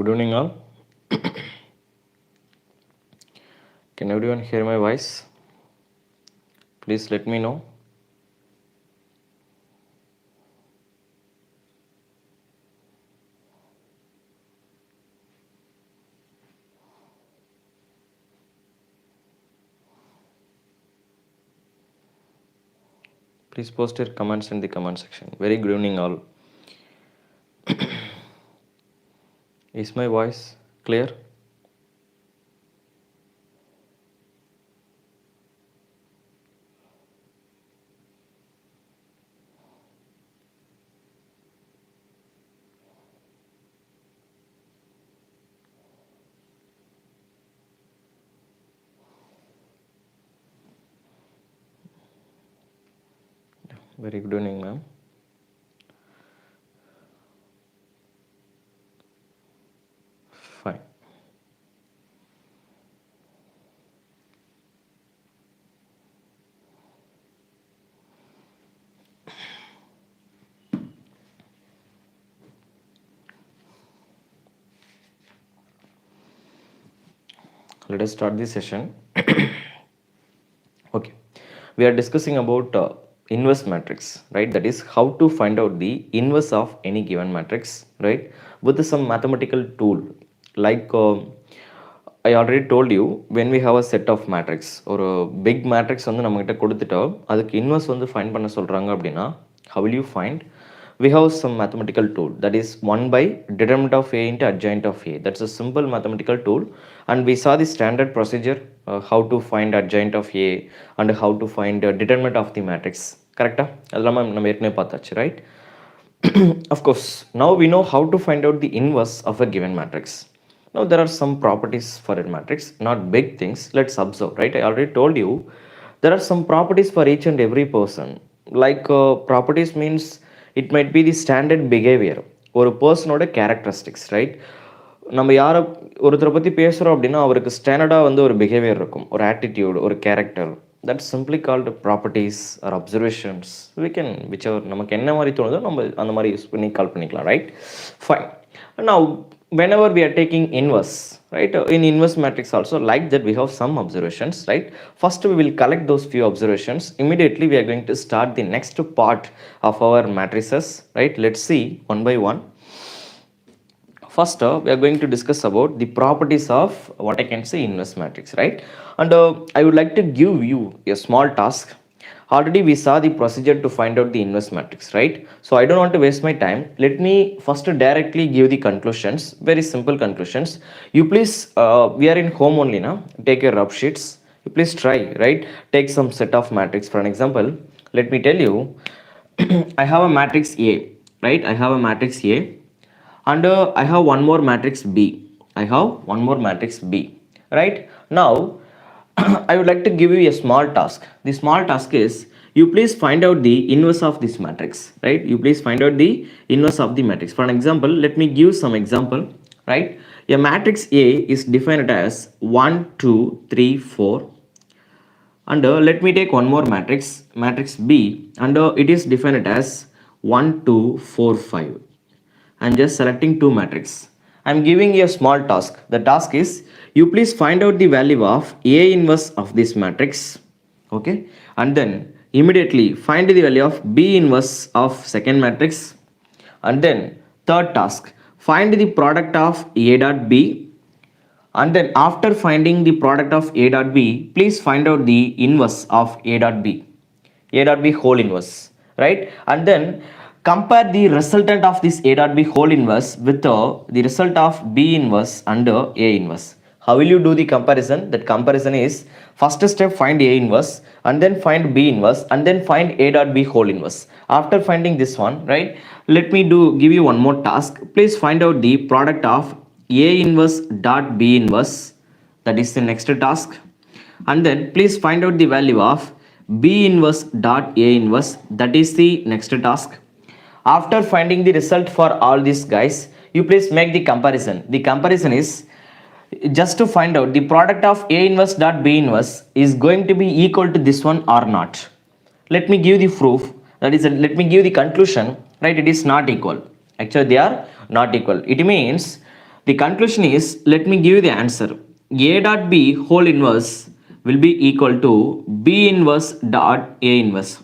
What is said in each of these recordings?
Good evening, all. Can everyone hear my voice? Please let me know. Please post your comments in the comment section. Very good evening, all. Is my voice clear? Very good evening, ma'am. Fine. Let us start this session. Okay. We are discussing about inverse matrix, right? That is how to find out the inverse of any given matrix, right? With some mathematical tool like I already told you, when we have a set of matrix or a big matrix வந்து நம்ம கிட்ட கொடுத்துட்டா அதுக்கு inverse வந்து find பண்ண சொல்றாங்க அப்படினா how will you find? We have some mathematical tool, that is 1 by determinant of a into adjoint of a. That's a simple mathematical tool, and we saw the standard procedure how to find adjoint of a and how to find determinant of the matrix. Correct? அதெல்லாம் நம்ம ஏற்கனவே பார்த்தாச்சு, right? Of course, now we know how to find out the inverse of a given matrix. Now there are some properties for a matrix, not big things. Let's observe, right? I already told you there are some properties for each and every person. Like properties means it might be the standard behavior or a personோட characteristics, right? நம்ம யாரை ஒருத்தரை பற்றி பேசுகிறோம் அப்படின்னா அவருக்கு ஸ்டாண்டர்டாக வந்து ஒரு பிஹேவியர் இருக்கும், ஒரு ஆட்டிடியூட், ஒரு character. That's simply called properties or observations. We can whichever நமக்கு என்ன மாதிரி தோணுதோ நம்ம அந்த மாதிரி யூஸ் பண்ணி கால் பண்ணிக்கலாம், right? Fine. Now whenever we are taking inverse, right, in inverse matrix also like that we have some observations, right? First we will collect those few observations. Immediately we are going to start the next part of our matrices, right? Let's see one by one. First we are going to discuss about the properties of what I can say inverse matrix, right? And I would like to give you a small task. Already we saw the procedure to find out the inverse matrix, right? So I don't want to waste my time. Let me first directly give the conclusions, very simple conclusions. You please, we are in home only now, take your rough sheets. You please try, right? Take some set of matrix. For an example, let me tell you, I have a matrix A, right? I have a matrix A, and I have one more matrix B. I have one more matrix B, right? Now, I would like to give you a small task. The small task is you please find out the inverse of this matrix, right? You please find out the inverse of the matrix. For an example, let me give some example, right? A matrix A is defined as 1, 2, 3, 4. And let me take one more matrix, matrix B, and it is defined as 1, 2, 4, 5. I'm just selecting two matrix. I'm giving you a small task. The task is you please find out the value of A inverse of this matrix, okay? And then immediately find the value of B inverse of second matrix. And then third task, find the product of A dot B. And then after finding the product of A dot B, please find out the inverse of A dot B. A dot B whole inverse, right? And then compare the resultant of this A dot B whole inverse with the result of B inverse under A inverse. How will you do the comparison? That comparison is first step find A inverse and then find B inverse and then find A dot B whole inverse. After finding this one, right, let me give you one more task. Please find out the product of A inverse dot B inverse. That is the next task. And then please find out the value of B inverse dot A inverse. That is the next task. After finding the result for all these guys, you please make the comparison. The comparison is just to find out the product of A inverse dot B inverse is going to be equal to this one or not. Let me give the proof. That is, let me give the conclusion, right? It is not equal. Actually, they are not equal. It means The conclusion is, let me give you the answer. A dot B whole inverse will be equal to B inverse dot A inverse.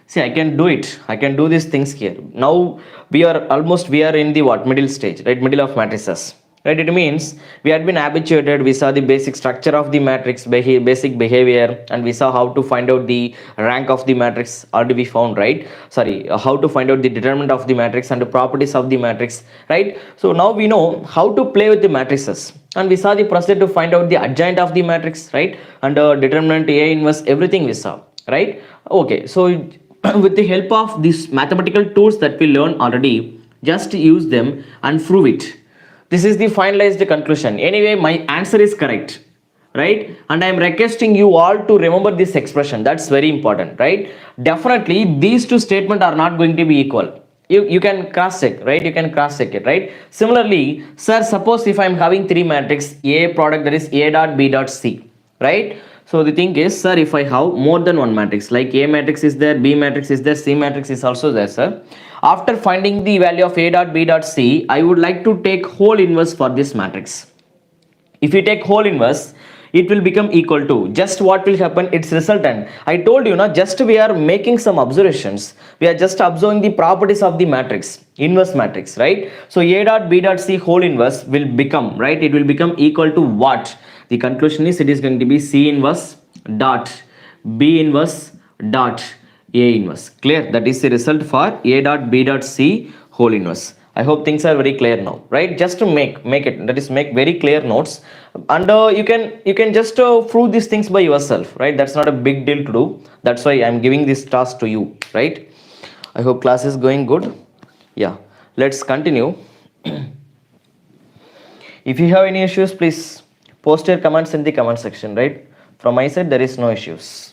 See, I can do it. I can do these things here. Now we are in the what middle stage, right? Middle of matrices. Right? It means we had been habituated. We saw the basic structure of the matrix, basic behavior, and we saw how to find out the rank of the matrix. Already we found, right? Sorry, how to find out the determinant of the matrix and the properties of the matrix, right? So now we know how to play with the matrices, and we saw the procedure to find out the adjoint of the matrix, right? And determinant, A inverse, everything we saw, right? Okay, so with the help of these mathematical tools that we learned already, just use them and prove it. This is the finalized conclusion. Anyway, my answer is correct, right? And I am requesting you all to remember this expression. That's very important, right? Definitely these two statements are not going to be equal. You can cross check, right? You can cross check it, right? Similarly, sir, suppose if I am having three matrix A product, that is A dot B dot C, right? So the thing is, sir, if I have more than one matrix, like A matrix is there, B matrix is there, C matrix is also there, sir. After finding the value of A dot B dot C, I would like to take whole inverse for this matrix. If you take whole inverse, it will become equal to, just what will happen, its resultant. I told you, just we are making some observations. We are just observing the properties of the matrix, inverse matrix, right? So A dot B dot C whole inverse will become, right? It will become equal to what? The conclusion is, it is going to be C inverse dot B inverse dot A inverse. Clear? That is the result for A dot B dot C whole inverse. I hope things are very clear now, right? Just to make it, that is, make very clear notes, and you can just prove these things by yourself, right? That's not a big deal to do. That's why I'm giving this task to you, right? I hope class is going good. Yeah, let's continue. If you have any issues, please post your comments in the comment section, right? From my side, there is no issues.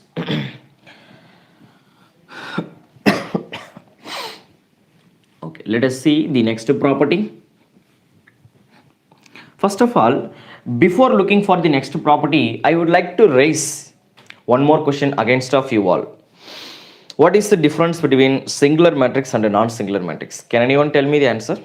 Okay, let us see the next property. First of all, before looking for the next property, I would like to raise one more question against of you all. What is the difference between singular matrix and a non-singular matrix? Can anyone tell me the answer?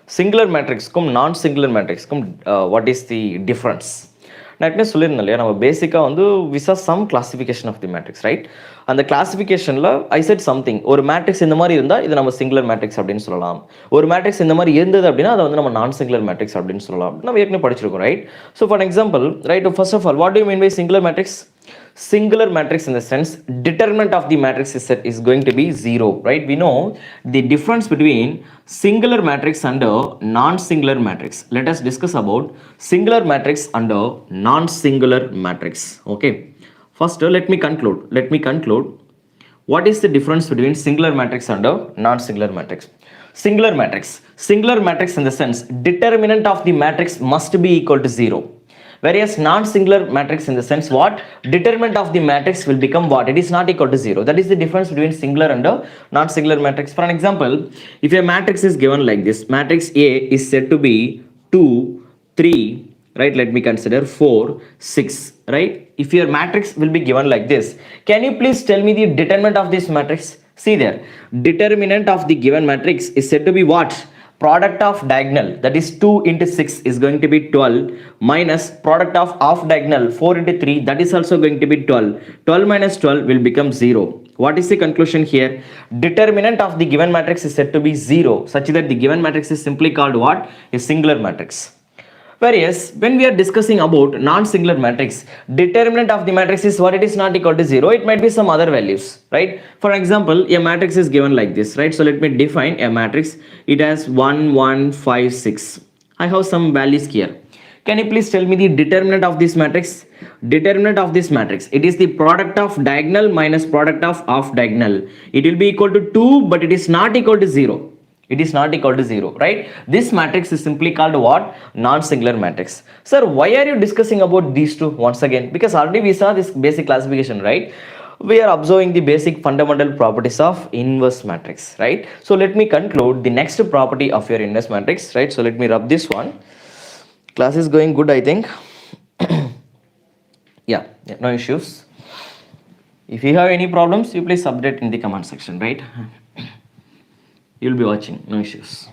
Singular matrix cum non-singular matrix cum what is the difference? நான் ஏற்கனவே சொல்லியிருந்தேன் இல்லையா, நம்ம பேசிக்காக வந்து we saw some classification of the matrix, right? அந்த கிளாசிஃபிகேஷனில் I set something, ஒரு மேட்ரிக்ஸ் இந்த மாதிரி இருந்தால் இது நம்ம சிங்குலர் மேட்ரிக்ஸ் அப்படின்னு சொல்லலாம். ஒரு மேட்ரிக்ஸ் இந்த மாதிரி இருந்தது அப்படின்னா அதை வந்து நம்ம நான் சிங்குலர் மேட்ரிக்ஸ் அப்படின்னு சொல்லலாம். நம்ம ஏற்கனவே படிச்சிருக்கோம், right? So for example, right, first of all, what do you mean by singular matrix? Singular matrix in the sense determinant of the matrix is going to be 0, right? We know the difference between singular matrix and non-singular matrix. Let us discuss about singular matrix and non-singular matrix. Okay, first let me conclude what is the difference between singular matrix and non-singular matrix. Singular matrix in the sense determinant of the matrix must be equal to 0. Whereas non-singular matrix in the sense what? Determinant of the matrix will become what? It is not equal to 0. That is the difference between singular and non-singular matrix. For an example, if a matrix is given like this, matrix A is said to be 2, 3, right? Let me consider 4, 6, right? If your matrix will be given like this, can you please tell me the determinant of this matrix? See there, determinant of the given matrix is said to be what? Product of diagonal, that is 2 into 6 is going to be 12, minus product of half diagonal 4 into 3, that is also going to be 12. 12 minus 12 will become 0. What is the conclusion here? Determinant of the given matrix is said to be 0, such that the given matrix is simply called what? A singular matrix. Whereas when we are discussing about non-singular matrix, determinant of the matrix is what? It is not equal to 0. It might be some other values, right? For example, a matrix is given like this, right? So let me define a matrix. It has 1, 1, 5, 6. I have some values here. Can you please tell me the determinant of this matrix? Determinant of this matrix, it is the product of diagonal minus product of half diagonal. It will be equal to 2, but it is not equal to 0. It is not equal to 0, right? This matrix is simply called what? Non-singular matrix. Sir, why are you discussing about these two once again? Because already we saw this basic classification, right? We are observing the basic fundamental properties of inverse matrix, right? So let me conclude the next property of your inverse matrix, right? So let me rub this one. Class is going good, I think. Yeah, no issues. If you have any problems, you please update in the comment section, right? You'll be watching, no issues.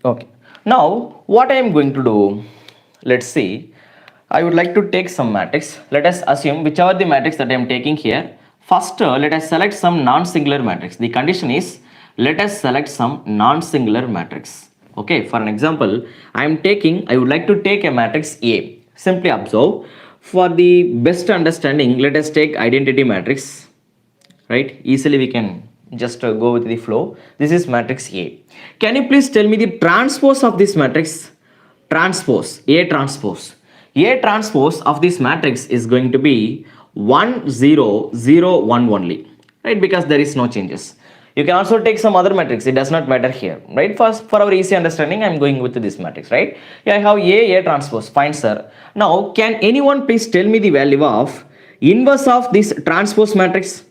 Okay. Now, what I am going to do, let's see. I would like to take some matrix. Let us assume whichever the matrix that I am taking here. First, let us select some non-singular matrix. The condition is let us select some non-singular matrix. Okay. For an example, I would like to take a matrix A. Simply observe. For the best understanding, let us take identity matrix. Right, easily we can just go with the flow. This is matrix A. Can you please tell me the transpose of this matrix? Transpose A transpose of this matrix is going to be 1 0 0 1 only, right? Because there is no changes. You can also take some other matrix, it does not matter here, right? First, for our easy understanding, I am going with this matrix, right? Yeah, I have A transpose. Fine, sir. Now, can anyone please tell me the value of inverse of this transpose matrix?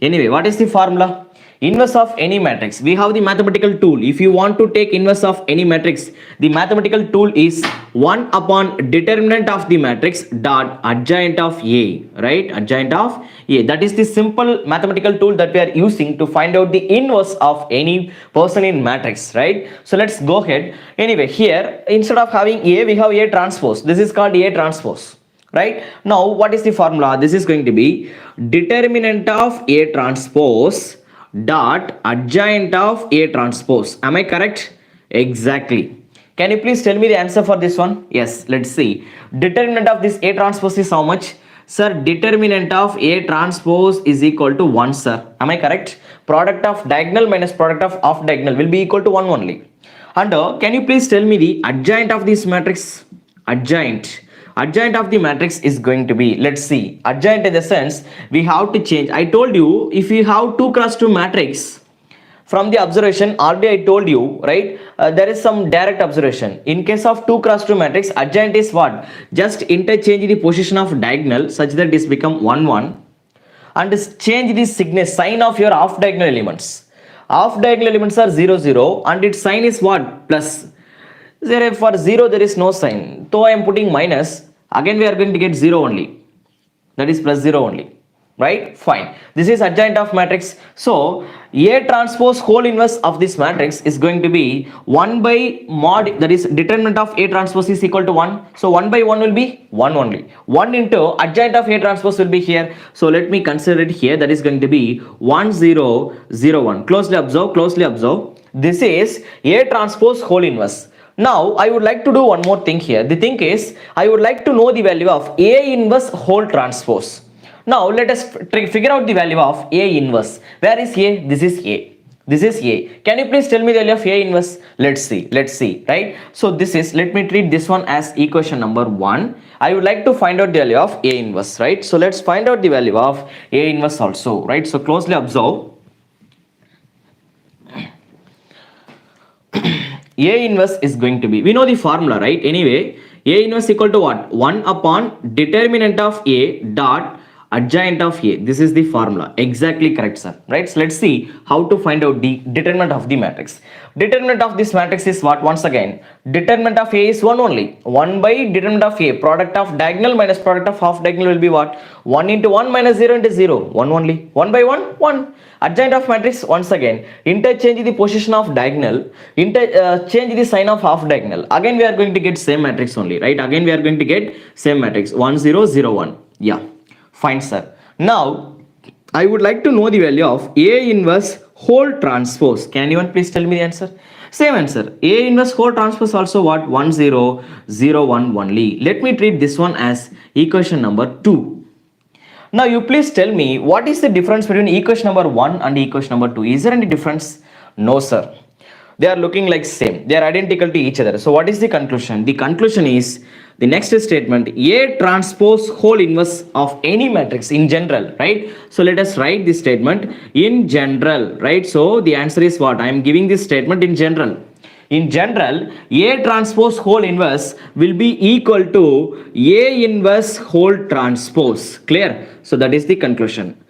Anyway, what is the formula? Inverse of any matrix. We have the mathematical tool. If you want to take inverse of any matrix, the mathematical tool is 1 upon determinant of the matrix dot adjoint of A, right? Adjoint of A. That is the simple mathematical tool that we are using to find out the inverse of any person in matrix, right? So let's go ahead. Anyway, here instead of having A, we have A transpose. This is called A transpose. Right now, what is the formula? This is going to be determinant of A transpose dot adjoint of A transpose. Am I correct? Exactly. Can you please tell me the answer for this one? Yes, let's see. Determinant of this A transpose is how much? Sir, determinant of A transpose is equal to 1, sir. Am I correct? Product of diagonal minus product of off diagonal will be equal to 1 only. And can you please tell me the adjoint of this matrix? Adjoint of the matrix is going to be, let's see, adjoint in the sense we have to change. I told you, if you have 2 cross 2 matrix, from the observation already I told you, right, there is some direct observation. In case of 2 cross 2 matrix, adjoint is what? Just interchange the position of diagonal such that this become 1 1 and change the sign of your off diagonal elements. Off diagonal elements are 0 0 and its sign is what? Plus. There for 0 there is no sign, so I am putting minus. Again we are going to get 0 only, that is plus 0 only, right? Fine. This is adjoint of matrix. So A transpose whole inverse of this matrix is going to be 1 by mod, that is determinant of A transpose is equal to 1. So 1 by 1 will be 1 only. 1 into adjoint of A transpose will be here. So let me consider it here. That is going to be 1 0 0 1. Closely observe. This is A transpose whole inverse. Now, I would like to do one more thing here. The thing is, I would like to know the value of A inverse whole transpose. Now, let us figure out the value of A inverse. Where is A? This is A. This is A. Can you please tell me the value of A inverse? Let's see, right? So, this is, let me treat this one as equation number 1. I would like to find out the value of A inverse, right? So, let's find out the value of A inverse also, right? So, closely observe. A inverse is going to be, we know the formula, right? Anyway, A inverse equal to what? 1 upon determinant of A dot adjoint of A. This is the formula. Exactly correct, sir. Right? So let's see how to find out the determinant of the matrix. Determinant of this matrix is what? Once again, determinant of A is 1 only. 1 by determinant of A. Product of diagonal minus product of half diagonal will be what? 1 into 1 minus 0 into 0. 1 only. 1 by 1, 1. Adjoint of matrix, once again, interchange the position of diagonal, change the sign of half diagonal. Again, we are going to get same matrix only, right? Again, we are going to get same matrix, 1 0 0 1. Yeah, fine, sir. Now, I would like to know the value of A inverse whole transpose. Can anyone please tell me the answer? Same answer. A inverse whole transpose also what? 1 0 0 1 only. Let me treat this one as equation number 2. Now you please tell me what is the difference between equation number 1 and equation number 2? Is there any difference? No, sir. They are looking like same. They are identical to each other. So what is the conclusion? The conclusion is the next statement, A transpose whole inverse of any matrix in general, right? So let us write this statement in general, right? So the answer is what? I am giving this statement in general. In general, A transpose whole inverse will be equal to A inverse whole transpose. Clear? So that is the conclusion.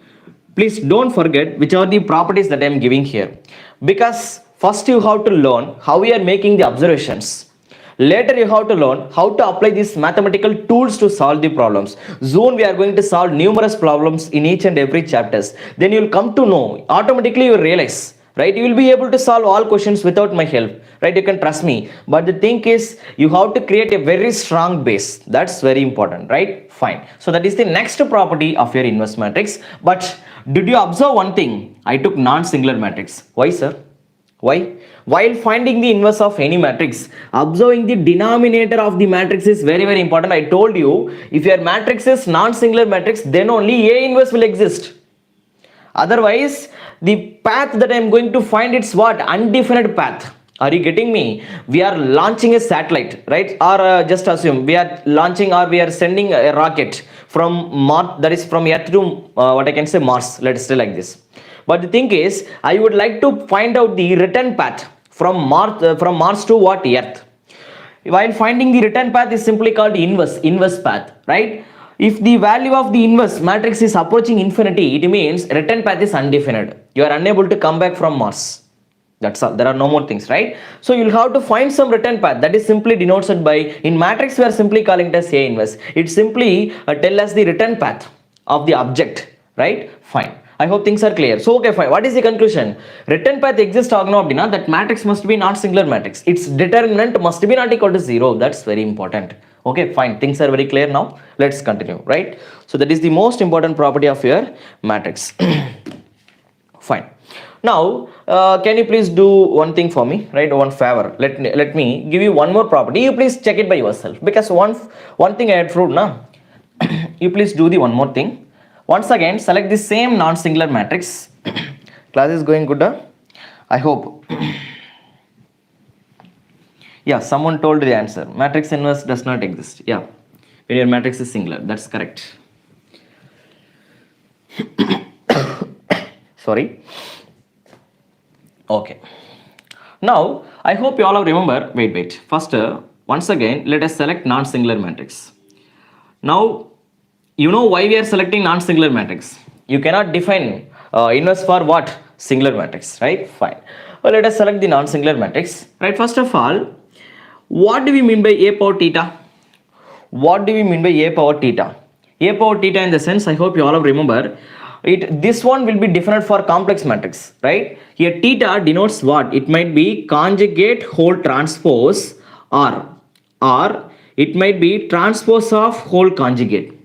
Please don't forget which are the properties that I am giving here. Because first you have to learn how we are making the observations. Later you have to learn how to apply these mathematical tools to solve the problems. Soon we are going to solve numerous problems in each and every chapters. Then you will come to know, automatically you will realize right? You will be able to solve all questions without my help, right? You can trust me. But the thing is, you have to create a very strong base. That's very important, right? Fine. So that is the next property of your inverse matrix. But did you observe one thing? I took non-singular matrix. Why, sir? Why? While finding the inverse of any matrix, observing the denominator of the matrix is very, very important. I told you, if your matrix is non-singular matrix, then only A inverse will exist. Otherwise, the path that I am going to find, it's what? Undefined path. Are you getting me? We are launching a satellite, right? Or just assume we are launching, or we are sending a rocket from Mars, that is from Earth to what I can say Mars. Let's say like this. But the thing is, I would like to find out the return path from Mars to what? Earth. While finding the return path is simply called inverse path, right? If the value of the inverse matrix is approaching infinity, it means return path is undefined. You are unable to come back from Mars. That's all. There are no more things, right? So you'll have to find some return path. That is simply denoted by, in matrix we are simply calling it as A inverse. It simply tell us the return path of the object, right? Fine. I hope things are clear. So okay, fine. What is the conclusion? Return path exists agnostic, that matrix must be not singular matrix. Its determinant must be not equal to 0. That's very important. Okay, fine. Things are very clear now. Let's continue, right? So that is the most important property of your matrix. Fine. Now, can you please do one thing for me, right? One favor. Let me give you one more property. You please check it by yourself, because one thing I had proved now. You please do the one more thing. Once again, select the same non-singular matrix. Class is going good, huh? I hope. Yeah, someone told the answer. Matrix inverse does not exist. Yeah, when your matrix is singular. That's correct. Sorry. Okay. Now, I hope you all have remember. Wait. First, once again, let us select non-singular matrix. Now, you know why we are selecting non-singular matrix. You cannot define inverse for what? Singular matrix, right? Fine. Well, let us select the non-singular matrix, right? First of all, what do we mean by A power theta? What do we mean by A power theta? A power theta in the sense, I hope you all have remember, this one will be different for complex matrix, right? Here theta denotes what? It might be conjugate whole transpose, or it might be transpose of whole conjugate.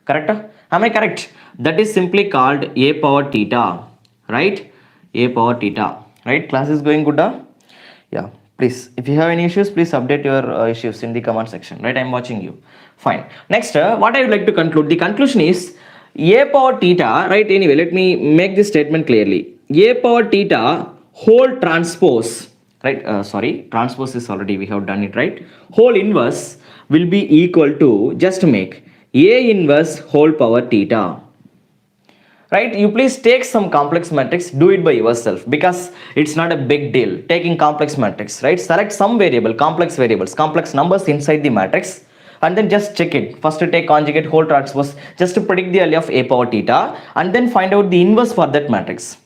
Correct? Am I correct? That is simply called A power theta, right? A power theta, right? Class is going good, huh? Yeah, please, if you have any issues, please update your issues in the comment section, right? I'm watching you. Fine. Next, what I would like to conclude, the conclusion is A power theta, right? Anyway, let me make this statement clearly. A power theta whole transpose, right? Transpose is already, we have done it, right? Whole inverse will be equal to, just make A inverse whole power theta. Right? You please take some complex matrix, do it by yourself, because it's not a big deal taking complex matrix, right? Select some variable, complex variables, complex numbers inside the matrix, and then just check it. First to take conjugate whole transpose just to predict the value of A power theta, and then find out the inverse for that matrix.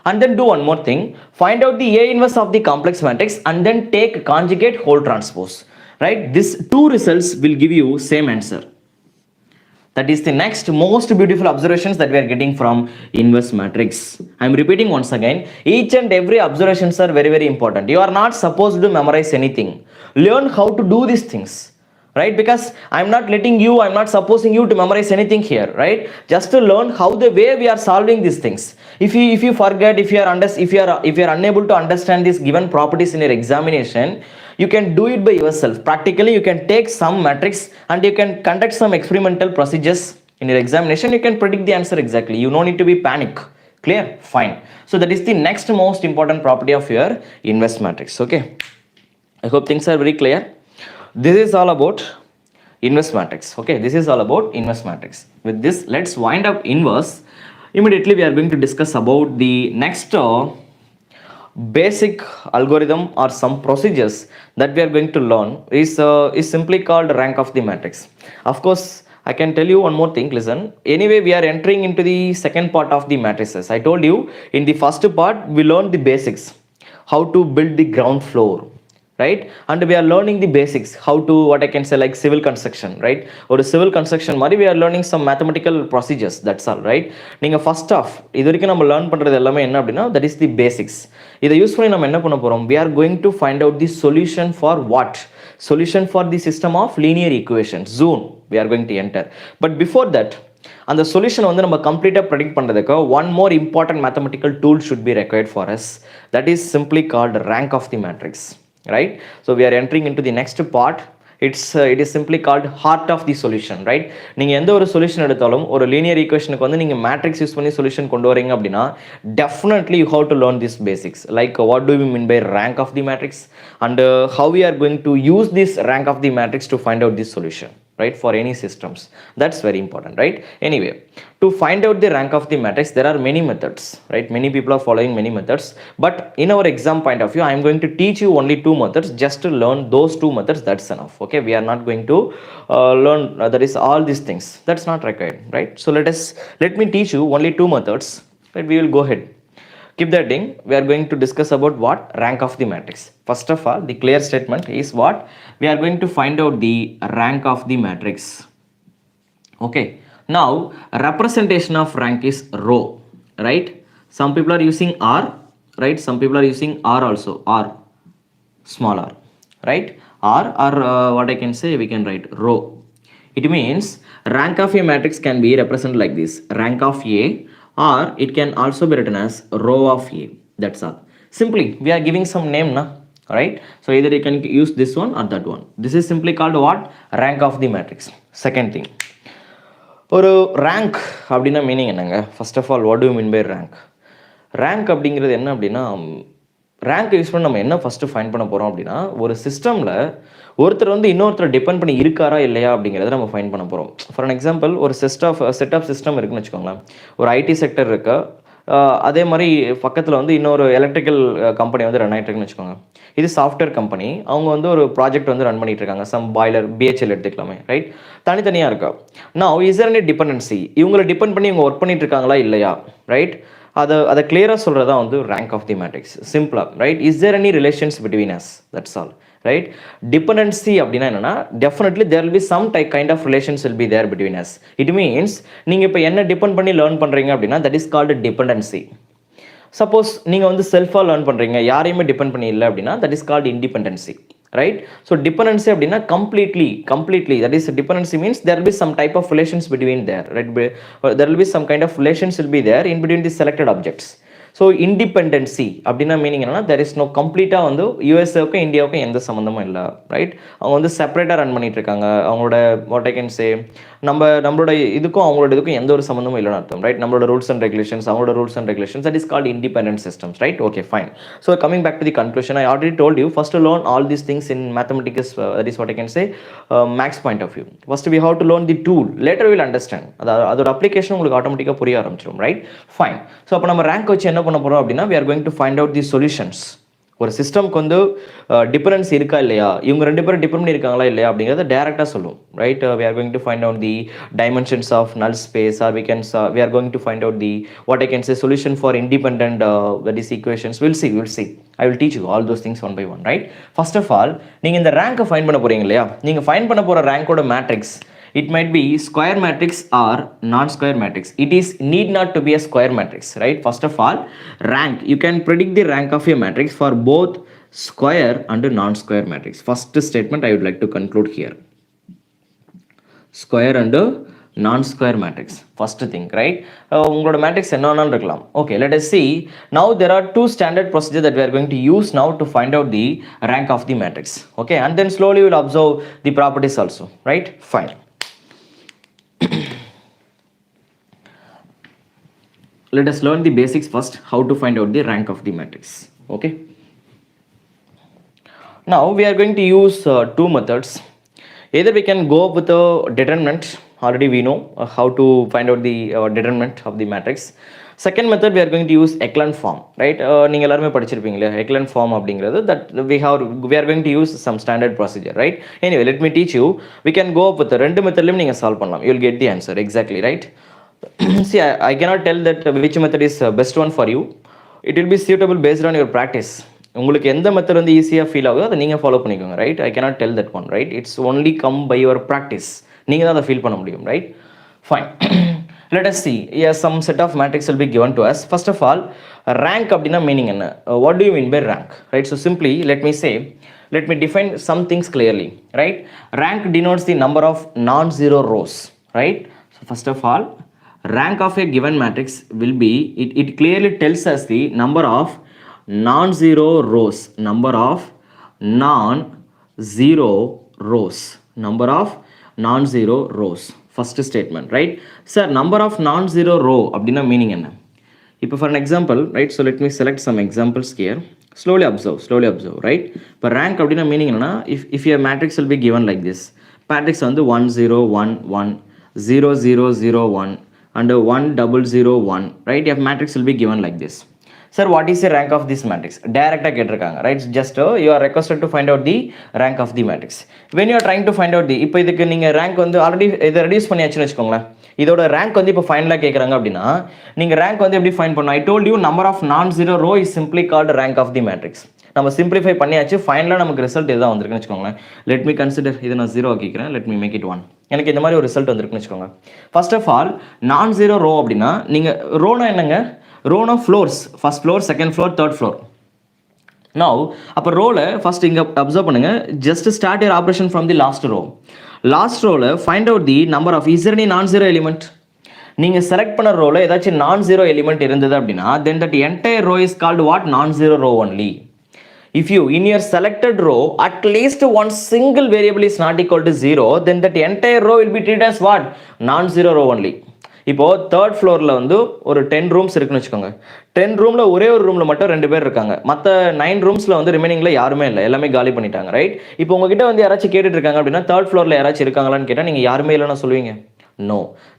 And then do one more thing, find out the A inverse of the complex matrix, and then take conjugate whole transpose, right? These two results will give you same answer. That is the next most beautiful observations that we are getting from inverse matrix. I am repeating once again, each and every observations are very, very important. You are not supposed to memorize anything. Learn how to do these things, right? Because I am not letting you, I am not supposing you to memorize anything here, right? Just to learn how the way we are solving these things. If you forget, if you are unable to understand these given properties in your examination, you can do it by yourself. Practically, you can take some matrix and you can conduct some experimental procedures in your examination. You can predict the answer exactly. You don't need to be panic. Clear? Fine. So that is the next most important property of your inverse matrix. Okay. I hope things are very clear. This is all about inverse matrix. Okay. This is all about inverse matrix. With this, let's wind up inverse. Immediately, we are going to discuss about the next basic algorithm or some procedures that we are going to learn is simply called rank of the matrix. Of course, I can tell you one more thing. Listen, anyway, we are entering into the second part of the matrices. I told you in the first part we learned the basics, how to build the ground floor, right? And we are learning the basics, how to, what I can say, like civil construction, right? Or civil construction mari we are learning some mathematical procedures, that's all, right? நீங்க first off இது வரைக்கும் நம்ம learn பண்றது எல்லாமே என்ன அப்படின்னா, that is the basics. இதை use பண்ணி நம்ம என்ன பண்ண போறோம், we are going to find out the solution for what, solution for the system of linear equations zone we are going to enter. But before that, அந்த solution வந்து நம்ம கம்ப்ளீட்டாக ப்ரெடிக்ட் பண்ணுறதுக்கு one more important mathematical tool should be required for us, that is simply called rank of the matrix, right? So we are entering into the next part. It is simply called heart of the solution, right? நீங்க எந்த ஒரு solution எடுத்தாலும் ஒரு linear ஈக்குவேஷனுக்கு வந்து நீங்க matrix use பண்ணி solution கொண்டு வரீங்க அப்படின்னா definitely you have to learn these basics, like what do we mean by rank of the matrix, and how we are going to use this rank of the matrix to find out this solution, right, for any systems. That's very important, right? Anyway, to find out the rank of the matrix there are many methods, right? Many people are following many methods, but in our exam point of view I am going to teach you only two methods. Just to learn those two methods, that's enough, okay? We are not going to learn that is all these things, that's not required, right? So let me teach you only two methods, right? We will go ahead, keep that thing. We are going to discuss about what rank of the matrix. First of all, the clear statement is what we are going to find out the rank of the matrix, okay? Now representation of rank is row, right? Some people are using r, right? Some people are using r also, r, small r, right? R or what I can say, we can write row. It means rank of a matrix can be represented like this, rank of a, or it can also be written as row of a, that's all. Simply we are giving some name na, right? So either you can use this one or that one. This is simply called what, rank of the matrix. Second thing, ஒரு rank அப்படின்னா meaning என்னங்க? First of all what do you mean by rank? Rank அப்படிங்கிறது என்ன அப்படின்னா, rank use பண்ணி நம்ம என்ன first find பண்ண போகிறோம் அப்படின்னா, ஒரு சிஸ்டமில் ஒருத்தர் வந்து இன்னொருத்தர் டிபெண்ட் பண்ணி இருக்காரா இல்லையா அப்படிங்கிறத நம்ம ஃபைண்ட் பண்ண போகிறோம். ஃபார் அன் எக்ஸாம்பிள், ஒரு செட் ஆஃப் சிஸ்டம் இருக்குன்னு வச்சுக்கோங்களேன். ஒரு ஐடி செக்டர் இருக்கு, அதே மாதிரி பக்கத்தில் வந்து இன்னொரு எலக்ட்ரிக்கல் கம்பெனி வந்து ரன் ஆகிட்டு இருக்குன்னு வச்சுக்கோங்க. இது சாஃப்ட்வேர் கம்பெனி, அவங்க வந்து ஒரு ப்ராஜெக்ட் வந்து ரன் பண்ணிட்டு இருக்காங்க. சம் பாய்லர் பிஹெச்எல் எடுத்துக்கலாமே, ரைட்? தனித்தனியாக இருக்கா. நான் இஸ் தேர் எனி டிபெண்டன்சி, இவங்களை டிபெண்ட் பண்ணி இவங்க ஒர்க் பண்ணிட்டு இருக்காங்களா இல்லையா, ரைட்? அதை கிளியராக சொல்கிறதா வந்து ரேங்க் ஆஃப் தி மேட்ரிக்ஸ், சிம்பிளாக, right? Is there any relations between us, that's all, right? Dependency அப்படின்னா என்னன்னா, definitely there will be some kind of relations will be there between us. It means நீங்க இப்போ என்ன டிபெண்ட் பண்ணி learn பண்றீங்க அப்படின்னா, that is called dependency. Suppose நீங்க வந்து செல்ஃபா லேர்ன் பண்றீங்க, யாரையுமே டிபெண்ட் பண்ணி இல்லை அப்படின்னா, that is called independency, right? So dependency அப்படின்னா completely, that is dependency means there will be some type of relations between there, right? There will be some kind of relations will be there in between the selected objects. So independency அப்படின்னா meaning என்னன்னா, there is no கம்ப்ளீட்டாக வந்து யூஎஸ்ஏவுக்கும் இந்தியாவுக்கும் எந்த சம்மந்தமும் இல்லை, right? அவங்க வந்து செப்பரேட்டாக ரன் பண்ணிட்டு இருக்காங்க. அவங்களோட வாட் ஐ கேன் சே, நம்மளோட இதுக்கும் அவங்களோட இதுக்கும் எந்த ஒரு சம்மந்தமும் இல்லைன்னு அர்த்தம், ரைட்? நம்மளோட ரூல்ஸ் அண்ட் ரெகுலேஷன்ஸ், அவங்களோட rules and regulations, that is called independent systems, right? Okay, fine. So coming back to the conclusion, I already told you, first to learn all these things in mathematics, that is what I can say max point of view. First we have to learn the tool, later will understand. அதோட application உங்களுக்கு ஆட்டோமேட்டிக்காக புரிய ஆரம்பிச்சிடும், right? Fine. So அப்போ நம்ம rank வச்சு என்ன பண்ண போகிறோம் அப்படின்னா, we are going to find out the solutions. ஒரு சிஸ்டம்க்கு வந்து டிஃபரன்ஸ் இருக்கா இல்லையா, இவங்க ரெண்டு பேரும் டிபெண்ட் பண்ணி இருக்காங்களா இல்லையா அப்படிங்கிறத டேரெக்டாக சொல்லும், right? we are going to find out the dimensions of null space, or we are going to find out the what I can say solution for independent that is equations. we'll see I will teach you all those things one by one, right? First of all, நீங்க இந்த ரேங்கை find பண்ண போறீங்க இல்லையா, நீங்க find பண்ண போற ரேங்கோட matrix, it might be square matrix or non-square matrix. It is need not to be a square matrix, right? First of all, rank, you can predict the rank of a matrix for both square and non-square matrix. First statement I would like to conclude here, square and non-square matrix. First thing, right? உங்களோட matrix என்னன்னு இருக்கலாம். Okay, let us see. Now there are two standard procedures that we are going to use now to find out the rank of the matrix. Okay, and then slowly we will observe the properties also, right? Fine. Let us learn the basics first, how to find out the rank of the matrix. Okay, now we are going to use two methods. Either we can go with a determinant, already we know how to find out the determinant of the matrix. Second method we are going to use echelon form, right? நீங்க எல்லாரும் படிச்சிருப்பீங்களா echelon form அப்படிங்கிறது, that we are going to use some standard procedure, right? Anyway, let me teach you. We can go up with ரெண்டு மெத்தட்லயும் நீங்க solve பண்ணலாம், you will get the answer exactly, right? See, I cannot tell that which method is best one for you. It will be suitable based on your practice. உங்களுக்கு எந்த method வந்து ஈஸியாக feel ஆகுதோ அதை நீங்கள் ஃபாலோ பண்ணிக்கோங்க, right? I cannot tell that one, right? It's only come by your practice. நீங்கள் தான் அதை ஃபீல் பண்ண முடியும், ரைட்? Fine. Let us see. Yes, some set of matrix will be given to us. First of all, rank அப்படின்னா meaning என்ன? What do you mean by rank, right? So simply let me define some things clearly, right? Rank denotes the number of non-zero rows, right? So first of all, rank of a given matrix will be, it clearly tells us the number of non-zero rows, number of non-zero rows, number of non-zero rows. First statement, right? Sir, number of non-zero row அப்படின்னா meaning என்ன? இப்போ for an example, right? So let me select some examples here. Slowly observe, right? இப்போ rank அப்படின்னா meaning என்னன்னா, if your matrix will be given like this, matrix வந்து 1 0 1 1 0 0 0 1 and 1 0 0 1, right? Your matrix will be given like this. Sir, what is the rank of this matrix? Directly கேட்டிருக்காங்க, right? Just you are requested to find out the rank of the matrix. When you are trying to find out the, இப்போ இதுக்கு நீங்கள் rank வந்து already இதை reduce பண்ணியாச்சுன்னு வச்சுக்கோங்களேன். இதோட rank வந்து இப்போ ஃபைனலாக கேட்குறாங்க அப்படின்னா நீங்கள் ரேங்க் வந்து எப்படி ஃபைன் பண்ணணும்? I told you number of non zero row is simply called rank of the matrix. நம்ம சிம்பிளிஃபை பண்ணியாச்சு, ஃபைனலாக நமக்கு ரிசல்ட் இதுதான் வந்திருக்குன்னு வச்சுக்கோங்களேன். லெட் மீ கன்சிடர், இதை நான் ஜீரோ ஆக்கிக்கிறேன். Let me make it 1. எனக்கு இந்த மாதிரி ஒரு ரிசல்ட் வந்திருக்குன்னு வச்சுக்கோங்க. First of all non zero row அப்படின்னா நீங்கள் ரோனா என்னங்க? ரோனா floors, first floor, second floor, third floor. Now அப்போ ரோவில் ஃபர்ஸ்ட் இங்கே அப்சர்வ் பண்ணுங்க. Just start your operation from the last row. Last ரோவில் find out the number of is any non zero element. நீங்கள் செலக்ட் பண்ண ரோவில் ஏதாச்சும் நான் ஜீரோ எலிமெண்ட் இருந்தது அப்படின்னா then that entire row is called what? Non zero row only. If you in your selected row at least one single variable is not equal to 0, then that entire row will be treated as what? Non-zero row only. இப்போ third ஃப்ளோரில் வந்து ஒரு 10 rooms இருக்குன்னு வச்சுக்கோங்க. 10 ரூமில் ஒரே ஒரு ரூமில் மட்டும் 2 பேர் இருக்காங்க. மற்ற 9 ரூம்ஸில் வந்து ரிமைனிங்கில் யாருமே இல்லை, எல்லாமே காலி பண்ணிட்டாங்க, ரைட்? இப்போ உங்ககிட்ட வந்து யாராச்சும் கேட்டுட்டு இருக்காங்க அப்படின்னா தேர்ட் ஃப்ளோரில் யாராச்சும் இருக்காங்களான்னு கேட்டால் நீங்கள் யாருமே இல்லைன்னு சொல்லுவீங்க? நோ.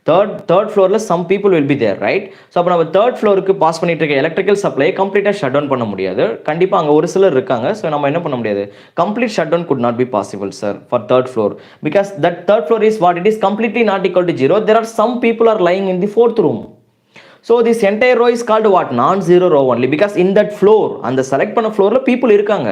தேர்ட் ஃப்ளோரில் some people will be there, right? So அப்போ நம்ம தேர்ட் ஃப்ளோருக்கு பாஸ் பண்ணிட்டு இருக்க எலக்ட்ரிக்கல் சப்ளை கம்ப்ளீட்டாக ஷட் டவுன் பண்ண முடியாது. கண்டிப்பாக அங்கே ஒரு சிலர் இருக்காங்க. ஸோ நம்ம என்ன பண்ண முடியாது? Complete shut down could not be possible sir for third floor, because that third floor is what? It is completely not equal to 0. There are some people are lying in the fourth room. So this entire row is called what? Non-zero row only, because in that floor, அந்த select பண்ண ஃப்ளோரில் people இருக்காங்க.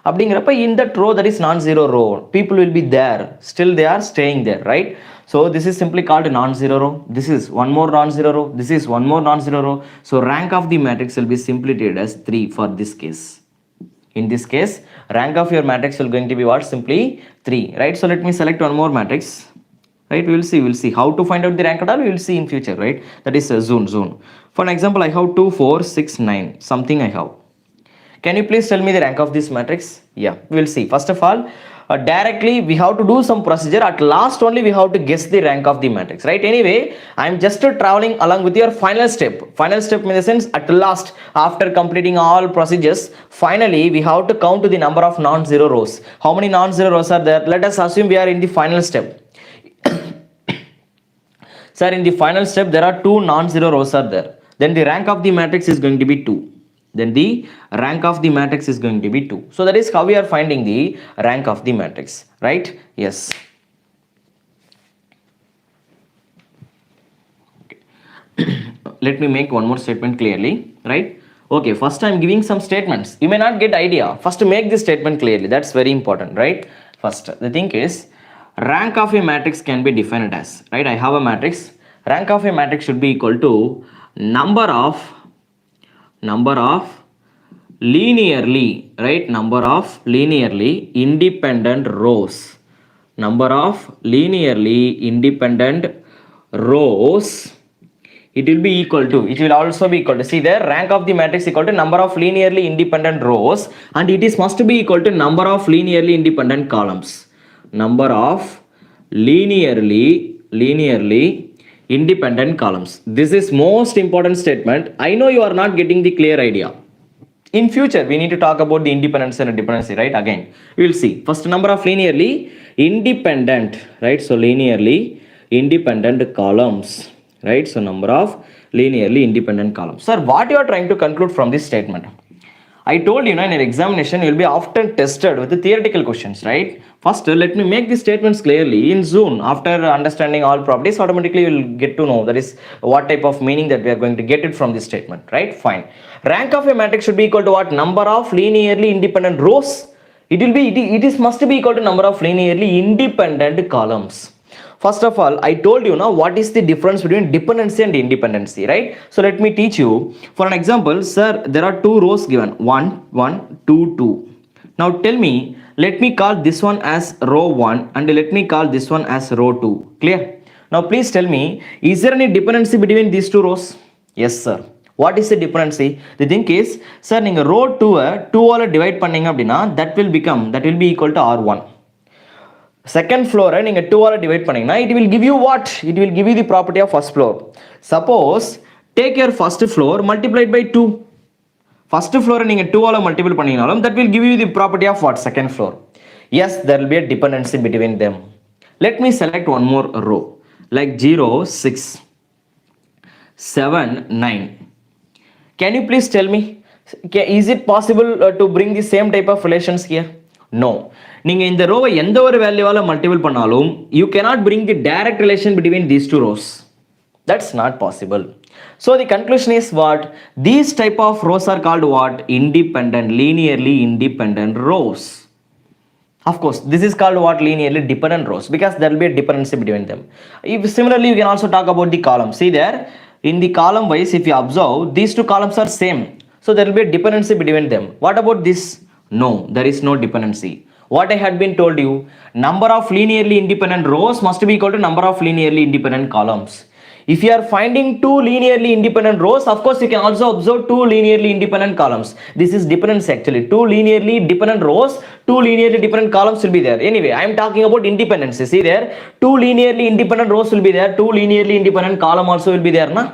அப்படிங்கிறப்ப in that row that is non-zero row, people will be there, still they are staying there, right? So this is simply called non-zero row. This is one more non-zero row. This is one more non-zero row. So rank of the matrix will be simply treated as 3 for this case. In this case, rank of your matrix will going to be what? Simply 3, right? So let me select one more matrix, right? We'll see how to find out the rank at all. We will see in future, right? That is zone. For an example, I have 2 4 6 9 something I have. Can you please tell me the rank of this matrix? Yeah, we will see. First of all, directly we have to do some procedure. At last only we have to guess the rank of the matrix, right? Anyway, I am just traveling along with your final step. Final step in the sense, at last, after completing all procedures, finally we have to count the number of non-zero rows. How many non-zero rows are there? Let us assume we are in the final step. Sir, in the final step there are 2 non-zero rows are there. Then the rank of the matrix is going to be 2. Then the rank of the matrix is going to be 2. So that is how we are finding the rank of the matrix, right? Yes. Okay. Let me make one more statement clearly, right? Okay, first I am giving some statements. You may not get idea. First make this statement clearly. That's very important, right? First, the thing is, rank of a matrix can be defined as, right? I have a matrix. Rank of a matrix should be equal to number of linearly, right? Number of linearly independent rows. Number of linearly independent rows. It will be equal to, it will also be equal to, see there, rank of the matrix equal to number of linearly independent rows, and it is must be equal to number of linearly independent columns. Number of linearly independent columns. This is most important statement. I know you are not getting the clear idea. In future, we need to talk about the independence and dependency, right? Again, we will see. First, number of linearly independent, right? So linearly independent columns, right? So number of linearly independent columns. Sir, what you are trying to conclude from this statement? I told you, in an examination, you'll be often tested with the theoretical questions, right? First, let me make the statements clearly. In Zoom, after understanding all properties, automatically you'll get to know that is what type of meaning that we are going to get it from this statement, right? Fine. Rank of a matrix should be equal to what? Number of linearly independent rows. It is must be equal to number of linearly independent columns. First of all, I told you now what is the difference between dependency and independency, right? So let me teach you. For an example, sir, there are two rows given, 1 1 2 2. Now tell me, let me call this one as row 1 and let me call this one as row 2. Clear? Now please tell me, is there any dependency between these two rows? Yes sir. What is the dependency? The thing is, sir, நீங்க row 2 2 ஆல divide பண்ணீங்க அப்படினா that will be equal to R1. Second floor நீங்க 2 ஆல divide பண்ணீங்கன்னா it will give you what? It will give you the property of first floor. Suppose take your first floor multiplied by 2. First floor நீங்க 2 ஆல multiply பண்ணீங்கனாலும் that will give you the property of what? Second floor. Yes, there will be a dependency between them. Let me select one more row like 0 6 7 9. Can you please tell me, is it possible to bring the same type of relations here? No. நீங்க இந்த ரோவை எந்த ஒரு வேல்யூவால multiple பண்ணாலும் you cannot bring the direct relation between these two rows. That's not possible. So the conclusion is what? These type of rows are called what? Independent, linearly independent rows. Of course, this is called what? Linearly dependent rows, because there will be a dependency between them. If similarly, you can also talk about the column. See there, in the column wise, if you observe, these two columns are same. So there will be a dependency between them. What about this? No, there is no dependency. What I had been told you, number of linearly independent rows must be equal to number of linearly independent columns. If you are finding two linearly independent rows, of course you can also observe two linearly independent columns. This is dependency actually. Two linearly dependent rows, two linearly dependent columns will be there. Anyway, I am talking about independency. See there, two linearly independent rows will be there, two linearly independent column also will be there, na?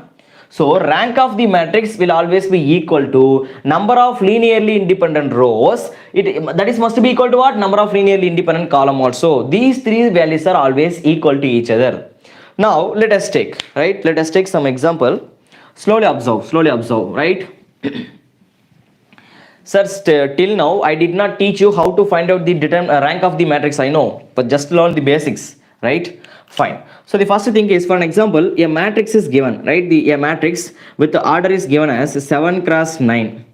So rank of the matrix will always be equal to number of linearly independent rows. That is must be equal to what? Number of linearly independent column also. These three values are always equal to each other. Now let us take, right? Let us take some example. Slowly observe, right? Sir, till now I did not teach you how to find out the rank of the matrix. I know, but just learn the basics, right? Fine. So the first thing is, for an example, a matrix is given, right? A matrix with the order is given as 7 cross 9,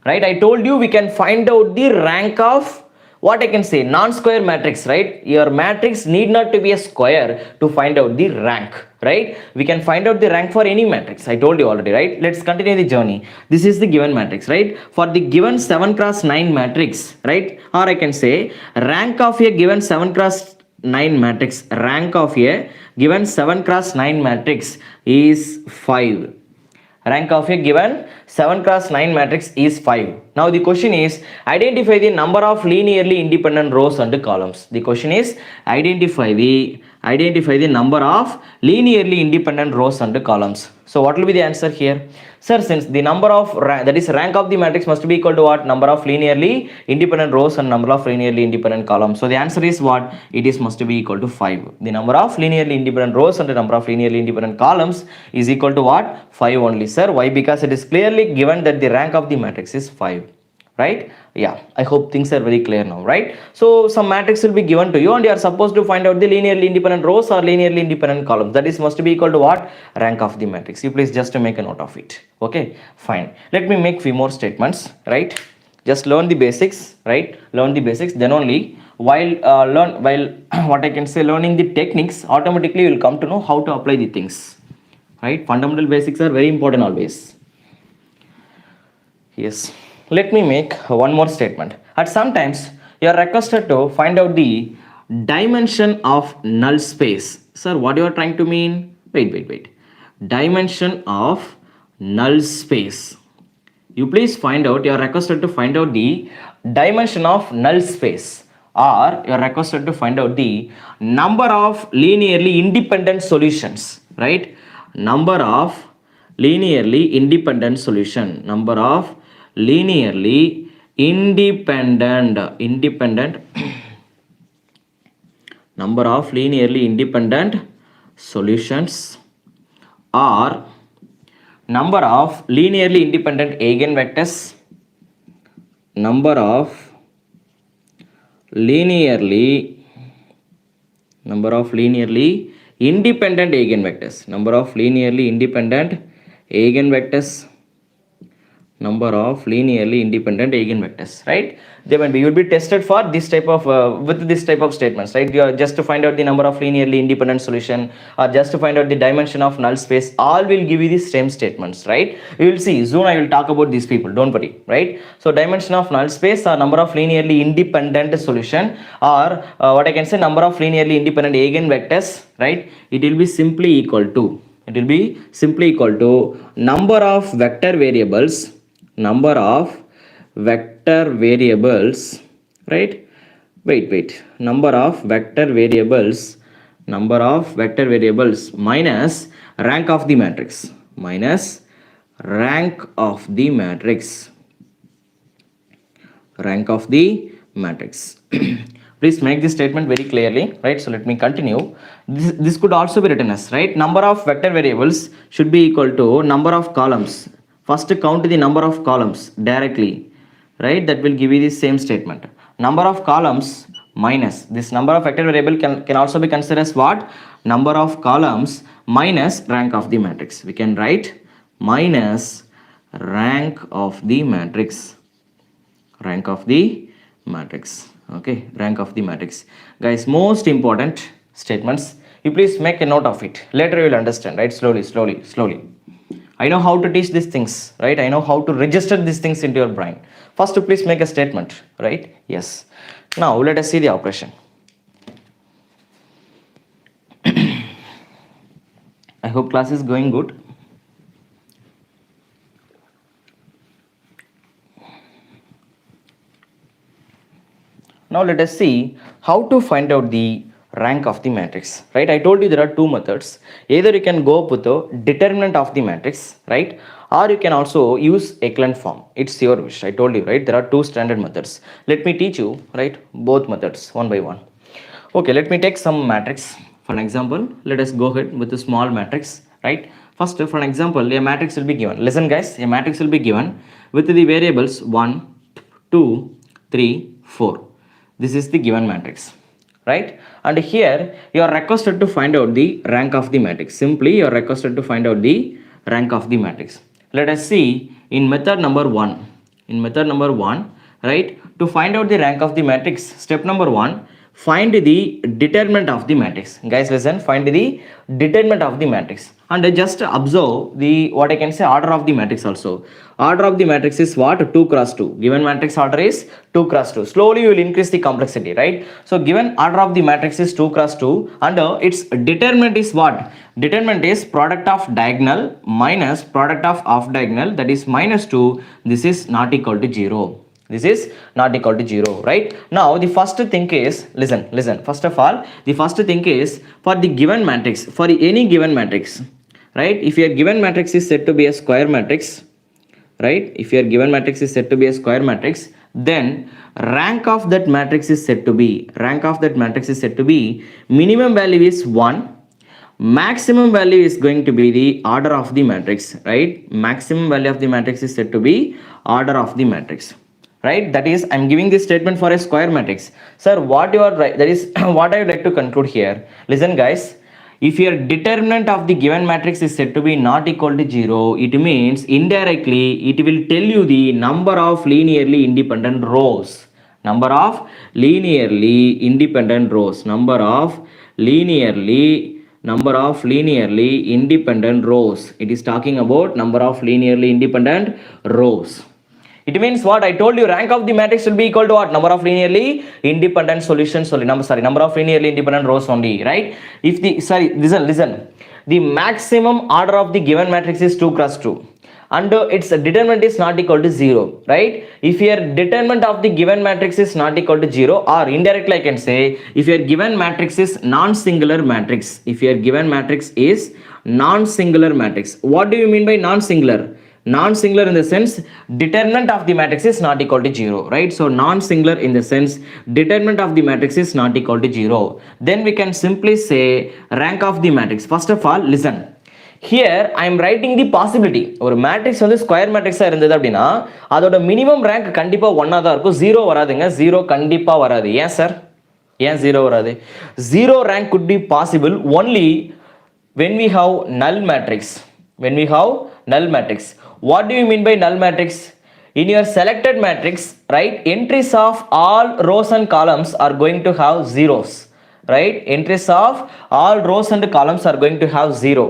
right? I told you we can find out the rank of what I can say, non-square matrix, right? Your matrix need not to be a square to find out the rank, right? We can find out the rank for any matrix. I told you already, right? Let's continue the journey. This is the given matrix, right? For the given 7 cross 9 matrix, right? Or I can say rank of a given 7 cross 9 matrix, rank of a given 7 cross 9 matrix is 5. Rank of a given 7 cross 9 matrix is 5. Now the question is, identify the number of linearly independent rows and columns. The question is, identify the number of linearly independent rows and columns. So what will be the answer here? Sir, since the number of that is rank of the matrix must be equal to what? Number of linearly independent rows and number of linearly independent columns. So the answer is what? It is must be equal to 5. The number of linearly independent rows and the number of linearly independent columns is equal to what? 5 only, sir. Why? Because it is clearly given that the rank of the matrix is 5. Right? Yeah, I hope things are very clear now, right? So some matrix will be given to you and you are supposed to find out the linearly independent rows or linearly independent columns. That is must be equal to what? Rank of the matrix. You please just to make a note of it. Okay, fine. Let me make few more statements, right? Just learn the basics, right? Learn the basics, then only while what I can say, learning the techniques, automatically you will come to know how to apply the things, right? Fundamental basics are very important always. Yes. Let me make one more statement. At sometimes you are requested to find out the dimension of null space. Sir, what you are trying to mean? Wait. Dimension of null space. You please find out, you are requested to find out the dimension of null space, or you are requested to find out the number of linearly independent solutions, right? Number of linearly independent solution. Number of linearly independent number of linearly independent solutions or number of linearly independent eigenvectors number of linearly independent eigenvectors, number of linearly independent eigenvectors, number of linearly independent eigenvectors, right? They will be, you will be tested for this type of with this type of statements, right? You are just to find out the number of linearly independent solution, or just to find out the dimension of null space, all will give you the same statements, right? You will see soon I will talk about these people, don't worry, right? So dimension of null space or number of linearly independent solution, or what I can say, number of linearly independent eigenvectors, right? It will be simply equal to number of vector variables, right? Wait, number of vector variables minus rank of the matrix, rank of the matrix. Please make this statement very clearly, right? So let me continue. This could also be written as, right, number of vector variables should be equal to number of columns. First count the number of columns directly, right? That will give you the same statement. Number of columns minus this number of vector variable can also be considered as what? Number of columns minus rank of the matrix. We can write minus rank of the matrix. Okay, rank of the matrix. Guys, most important statements. You please make a note of it. Later you will understand, right? Slowly. I know how to teach these things, right? I know how to register these things into your brain. First, please make a statement, right? Yes. Now, let us see the operation. I hope class is going good. Now, let us see how to find out the rank of the matrix, right? I told you there are two methods. Either you can go up with the determinant of the matrix, right? Or you can also use echelon form. It's your wish. I told you, right? There are two standard methods. Let me teach you, right, both methods one by one. Okay, let me take some matrix. For an example, let us go ahead with a small matrix, right? First, for an example, a matrix will be given. Listen, guys, a matrix will be given with the variables 1, 2, 3, 4. This is the given matrix, right? And here you are requested to find out the rank of the matrix. Simply you are requested to find out the rank of the matrix. Let us see in method number 1. Right? To find out the rank of the matrix, step number 1, find the determinant of the matrix. Guys, listen, find the determinant of the matrix. And just observe the, what I can say, order of the matrix also. Order of the matrix is what? 2 cross 2. Given matrix order is 2 cross 2. Slowly you will increase the complexity, right? So given order of the matrix is 2 cross 2, and its determinant is what? Determinant is product of diagonal minus product of off diagonal, that is minus 2. This is not equal to 0. This is not equal to 0, right? Now the first thing is, listen. First of all, the first thing is, for the given matrix, for any given matrix, right? If your given matrix is said to be a square matrix, right? If your given matrix is said to be a square matrix, then rank of that matrix is said to be, minimum value is 1, maximum value is going to be the order of the matrix, right? Maximum value of the matrix is said to be order of the matrix, right? That is, I'm giving this statement for a square matrix. Sir, what you are right, that is what I would like to conclude here. Listen, guys, if your determinant of the given matrix is said to be not equal to 0, it means indirectly it will tell you the number of linearly independent rows. Number of linearly independent rows. It is talking about number of linearly independent rows. It means what? I told you, rank of the matrix will be equal to what? Number of linearly independent solutions only. Number of linearly independent rows only, right? If the, listen. The maximum order of the given matrix is 2 cross 2. And its determinant is not equal to 0, right? If your determinant of the given matrix is not equal to 0, or indirectly I can say, if your given matrix is non-singular matrix, what do you mean by non-singular? Non-singular in the sense determinant of the matrix is not equal to 0, right? So non-singular in the sense determinant of the matrix is not equal to 0. Then we can simply say rank of the matrix. First of all, listen. here I am writing the possibility. ஒரு matrix வந்து square மேட்ரிக்ஸா இருந்தது அப்படின்னா அதோட minimum rank கண்டிப்பா 1 தான் இருக்கும். 0 வராதுங்க. 0 கண்டிப்பா வராது. ஏன் சார்? ஏன் 0 வராது? 0 rank could be possible only when we have null matrix. When we have null matrix. What do you mean by null matrix? In your selected matrix, right, entries of all rows and columns are going to have zeros, right? Entries of all rows and columns are going to have 0.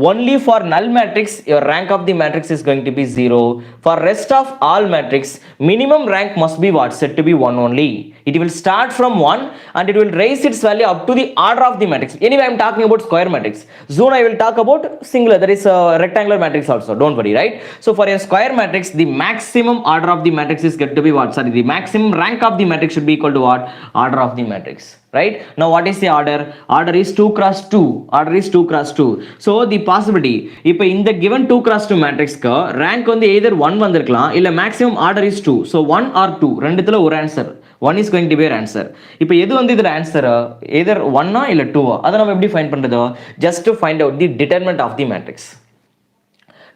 Only for null matrix your rank of the matrix is going to be 0. For rest of all matrix minimum rank must be what? Set to be 1 only. It will start from 1 and it will raise its value up to the order of the matrix. Anyway, I am talking about square matrix. Soon I will talk about singular, that is a rectangular matrix also. Don't worry, right? So for a square matrix the maximum order of the matrix is get to be what? Sorry, the maximum rank of the matrix should be equal to what? Order of the matrix. Right? Now what is the order? Order is 2 cross 2. Order is 2 cross 2. So the possibility, இப்போ இந்த given 2 cross 2 matrix க்கு rank வந்து either 1 வந்திருக்கலாம் இல்ல maximum order is 2. So 1 or 2 ரெண்டுத்துல ஒரு answer. 1 is going to be your answer. இப்போ எது வந்து இதோட answer? Either 1 இல்ல 2. அதை நம்ம எப்படி find பண்றது? Just to find out the determinant of the matrix.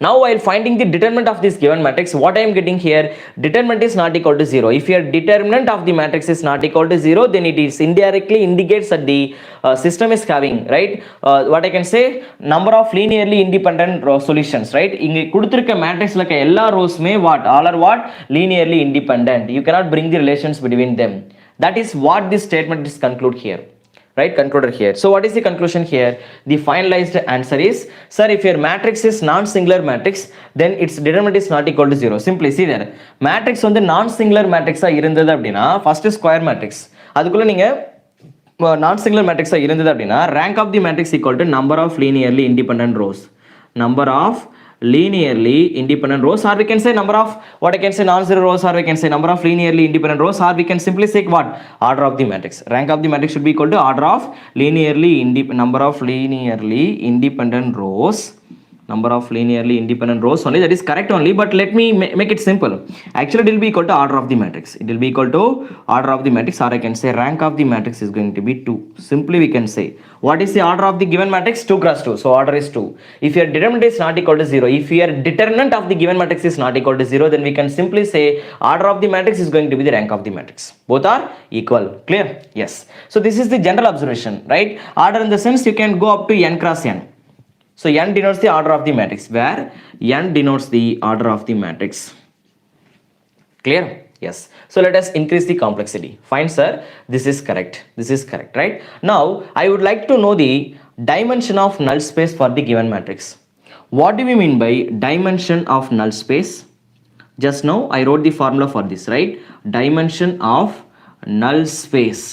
Now while finding the determinant of this given matrix, what I am getting here, determinant is not equal to 0. If your determinant of the matrix is not equal to 0, then it is indirectly indicates that the system is having, right, what I can say, number of linearly independent row solutions, right? இங்க கொடுத்திருக்க matrixல இருக்க எல்லா rowsமே what? All are what? Linearly independent. You cannot bring the relations between them. That is what this statement is conclude here. Right, concluded here. So what is the conclusion here? The finalized answer is, sir, if your matrix is non-singular matrix, then its determinant is not equal to 0. Simply see there, matrix வந்து non-singular matrix இருந்தது அப்படின்னா first square matrix, அதுக்குள்ள நீங்க non-singular matrix இருந்தது அப்படின்னா rank of the matrix equal to number of linearly independent rows. Number of linearly independent rows, or we can say number of what I can say non-zero rows, or we can say number of linearly independent rows, or we can simply say what? Order of the matrix. Rank of the matrix should be equal to order of linearly number of linearly independent rows. Number of linearly independent rows only, that is correct only, but let me make it simple. Actually it will be equal to order of the matrix. It will be equal to order of the matrix, or I can say rank of the matrix is going to be 2. Simply we can say, what is the order of the given matrix? 2 cross 2. So order is 2. If your determinant is not equal to 0, if your determinant of the given matrix is not equal to 0, then we can simply say order of the matrix is going to be the rank of the matrix. Both are equal. Clear? Yes. So this is the general observation, right? Order in the sense you can go up to n cross n. So n denotes the order of the matrix, where n denotes the order of the matrix. Clear? Yes. So let us increase the complexity. Fine, sir. This is correct. This is correct, right? Now I would like to know the dimension of null space for the given matrix. What do we mean by dimension of null space? Just now I wrote the formula for this, right? Dimension of null space.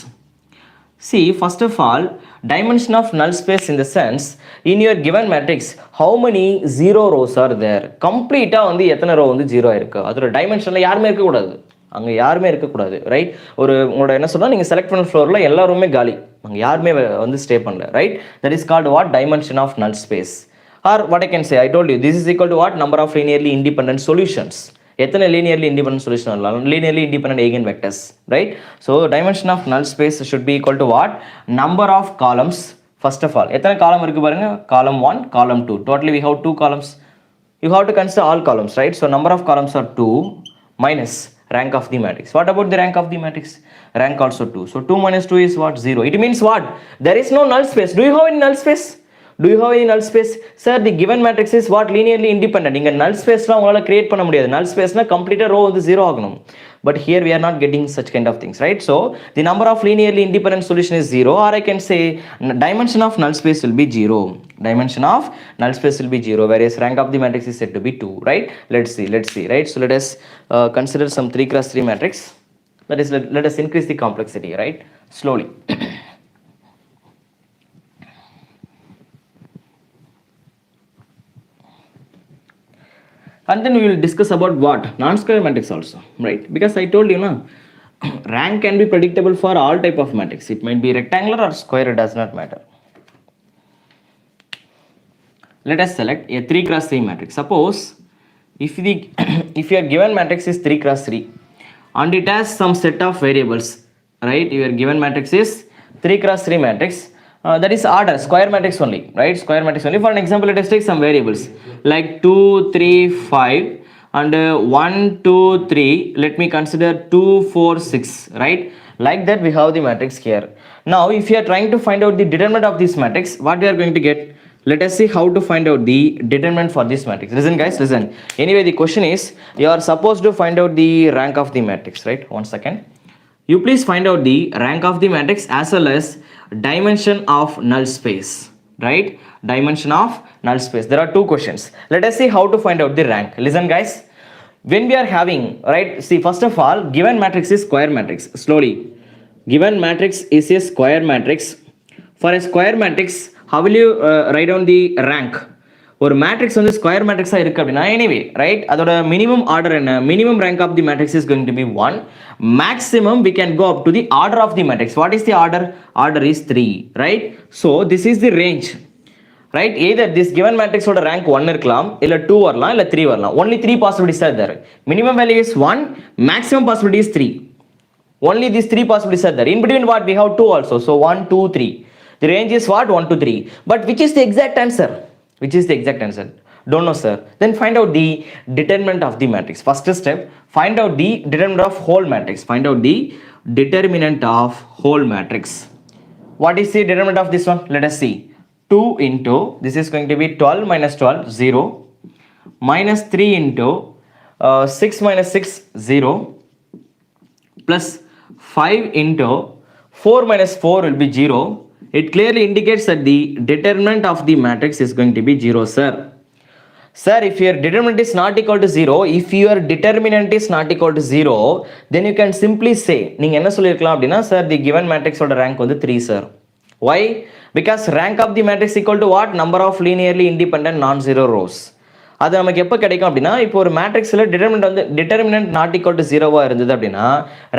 See, first of all, dimension of null space in the sense, in your given matrix how many zero rows are there? கம்ப்ளீட்டா வந்து எத்தனை row வந்து zero இருக்கு, அதோட டைமென்ஷன்ல யாருமே இருக்க கூடாது, அங்க யாருமே இருக்க கூடாது, ரைட்? ஒரு உங்களோட என்ன சொன்னா, நீங்க செலக்ட் பண்ண ஃப்ளோர்ல எல்லா ரூமே காலி, அங்க யாருமே வந்து ஸ்டே பண்ணல, right? That is called what? Dimension of null space. Or what I can say, I told you this is equal to what? Number of linearly independent solutions. எத்தனை linearly independent solution வரலாம்? linearly independent eigenvectors, right? So dimension of null space should be equal to what? Number of columns. First of all, எத்தனை column இருக்கு பாருங்க? column 1, column 2. Totally we have 2 columns. You have to consider all columns, right? So number of columns are 2 minus rank of the matrix. What about the rank of the matrix? Rank also 2. So 2 minus 2 is what? 0. It means what? There is no null space. Do you have any null space? Do you have any null space? Sir, the given matrix is what? Linearly independent. இங்க null space லாம் உங்களால create பண்ண முடியாது. null space னா complete row வந்து 0 ஆகணும். But here we are not getting such kind of things, right? So the number of linearly independent solution is 0, or I can say dimension of null space will be 0. Dimension of null space will be 0, whereas rank of the matrix is said to be 2, right? Let's see, right? So let us consider some 3 cross 3 matrix. That is, let us increase the complexity, right? Slowly. And then we will discuss about what? Non-square matrix also, right? Because I told you, rank can be predictable for all type of matrix. It might be rectangular or square, it does not matter. Let us select a 3 cross 3 matrix. Suppose if your given matrix is 3 cross 3 and it has some set of variables, right? Your given matrix is 3 cross 3 matrix that is order, square matrix only, right? Square matrix only. For an example, let us take some variables like 2 3 5 and 1 2 3. Let me consider 2 4 6, right? Like that we have the matrix here. Now if you are trying to find out the determinant of this matrix, what we are going to get? Let us see how to find out the determinant for this matrix. Listen guys, listen. Anyway, the question is, you are supposed to find out the rank of the matrix, right? One second. You please find out the rank of the matrix as well as dimension of null space, right? Dimension of null space. There are two questions. Let us see how to find out the rank. Listen guys, when we are having, right, see, first of all, given matrix is square matrix. Slowly, given matrix is a square matrix. For a square matrix, how will you write down the rank? ஒரு matrix வந்து square மேட்ரிக்ஸாக இருக்குது அப்படின்னா, anyway right, அதோட minimum order என்ன? Minimum rank of the matrix is going to be 1. Maximum we can go up to the order of the matrix. What is the order? Order is 3, right? So this is the range, right? Either this given matrix ஓட rank 1 இருக்கலாம், இல்ல 2 வரலாம், இல்ல 3 வரலாம். Only 3 possibilities are there. Minimum value is 1, maximum possibility is 3. Only these 3 possibilities are there. In between what? We have 2 also. So 1 2 3. The range is what? 1 to 3. But which is the exact answer? Which is the exact answer? Don't know, sir. Then find out the determinant of the matrix. First step, find out the determinant of whole matrix. Find out the determinant of whole matrix. What is the determinant of this one? Let us see. 2 into, this is going to be 12 minus 12, 0. Minus 3 into 6 minus 6, 0. Plus 5 into 4 minus 4 will be 0. It clearly indicates that the determinant of the matrix is going to be 0, sir. Sir, if your determinant is not equal to 0, if your determinant is not equal to 0, then you can simply say, நீங்கள் என்ன சொல்லிருக்கலாம் அப்படின்னா, sir, the given matrix ஓட rank வந்து 3, sir. Why? Because rank of the matrix equal to what? Number of linearly independent non-zero rows. அது நமக்கு எப்போ கிடைக்கும் அப்படின்னா, இப்போ ஒரு மேட்ரிக்ஸில் determinant not equal to 0 இருந்தது அப்படின்னா,